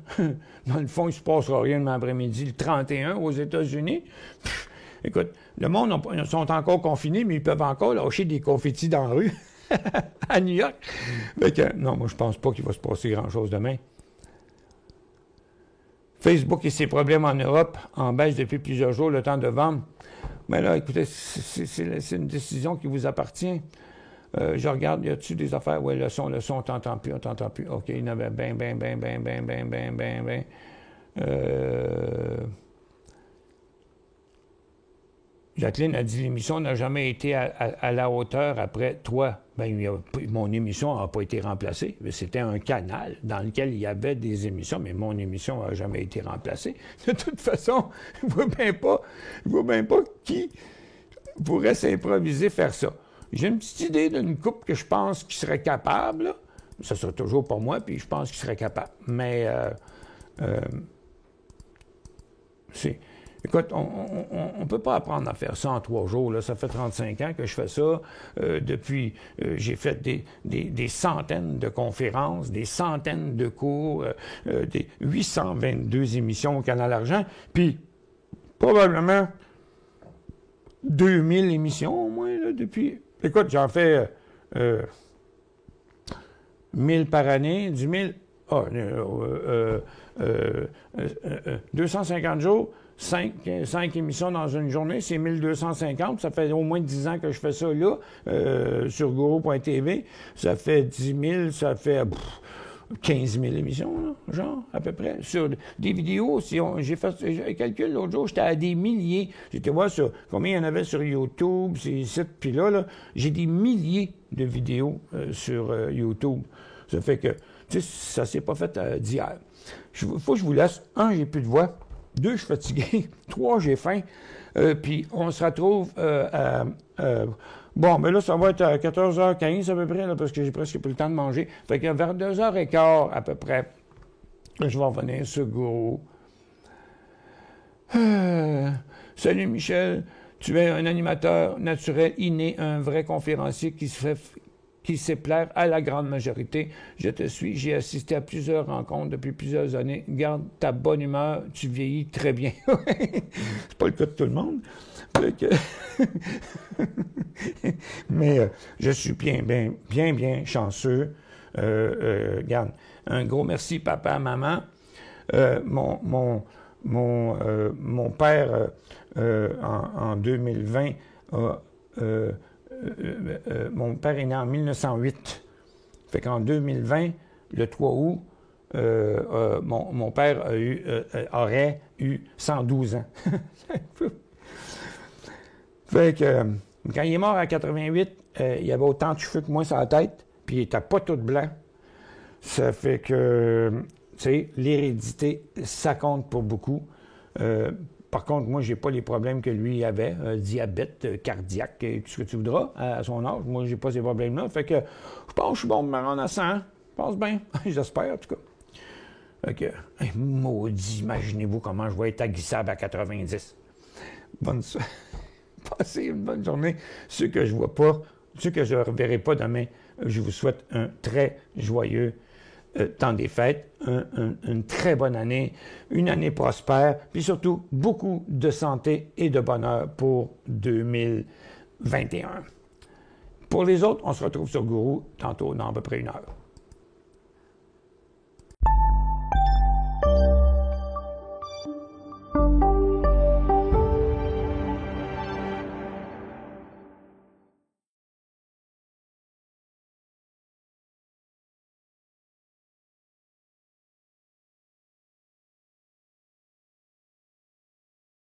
Dans le fond, il ne se passera rien demain après-midi, le 31 aux États-Unis. Écoute, le monde sont encore confinés, mais ils peuvent encore lâcher des confettis dans la rue à New York. Fait que, non, moi, je pense pas qu'il va se passer grand-chose demain. Facebook et ses problèmes en Europe en baisse depuis plusieurs jours, le temps de vendre. Mais là, écoutez, c'est une décision qui vous appartient. Je regarde, y a-t-il des affaires? Oui, le son, on t'entend plus. OK, il y en avait ben. Jacqueline a dit, l'émission n'a jamais été à la hauteur après toi. Ben, mon émission n'a pas été remplacée. C'était un canal dans lequel il y avait des émissions, mais mon émission n'a jamais été remplacée. De toute façon, je ne vois bien pas qui pourrait s'improviser faire ça. J'ai une petite idée d'une couple que je pense qui serait capable. Là. Ça sera toujours pas moi, puis je pense qu'il serait capable. Mais, écoute, on ne peut pas apprendre à faire ça en 3 jours. Là. Ça fait 35 ans que je fais ça. Depuis, j'ai fait des centaines de conférences, des centaines de cours, des 822 émissions au Canal Argent, puis probablement 2000 émissions au moins là, depuis... Écoute, j'en fais 1000 par année, 10 000... 250 jours, 5 émissions dans une journée, c'est 1250. Ça fait au moins 10 ans que je fais ça là, sur Guru.tv. Ça fait 10 000, ça fait 15 000 émissions, là, genre, à peu près. Sur des vidéos, j'ai calculé l'autre jour, j'étais à des milliers. J'étais voir sur combien il y en avait sur YouTube, ces sites. Puis là, j'ai des milliers de vidéos sur YouTube. Ça fait que, tu sais, ça s'est pas fait d'hier. Faut que je vous laisse. 1, j'ai plus de voix. 2, je suis fatigué. 3, j'ai faim. Puis on se retrouve bon, mais là, ça va être à 14h15 à peu près, là, parce que j'ai presque plus le temps de manger. Fait que vers 2h15 à peu près, je vais revenir sur Gourou. Salut Michel, tu es un animateur naturel, inné, un vrai conférencier qui sait plaire à la grande majorité. Je te suis, j'ai assisté à plusieurs rencontres depuis plusieurs années. Garde ta bonne humeur, tu vieillis très bien. C'est pas le cas de tout le monde. Mais je suis bien chanceux. Regarde, un gros merci papa, maman. Mon père, en 2020, mon père est né en 1908. Fait qu'en 2020, le 3 août, mon père aurait eu 112 ans. Fait que quand il est mort à 88, il avait autant de cheveux que moi sur la tête, puis il n'était pas tout blanc. Ça fait que, tu sais, l'hérédité, ça compte pour beaucoup. Par contre, moi, j'ai pas les problèmes que lui avait, diabète, cardiaque, tout ce que tu voudras, à son âge. Moi, j'ai pas ces problèmes-là. Fait que je pense que je suis bon de me rendre à 100. Je pense bien. J'espère, en tout cas. Fait que, maudit, imaginez-vous comment je vais être aguissable à 90. Passez une bonne journée. Ceux que je vois pas, ceux que je ne reverrai pas demain, je vous souhaite un très joyeux temps des fêtes, une très bonne année, une année prospère, puis surtout beaucoup de santé et de bonheur pour 2021. Pour les autres, on se retrouve sur Gourou tantôt dans à peu près 1 heure.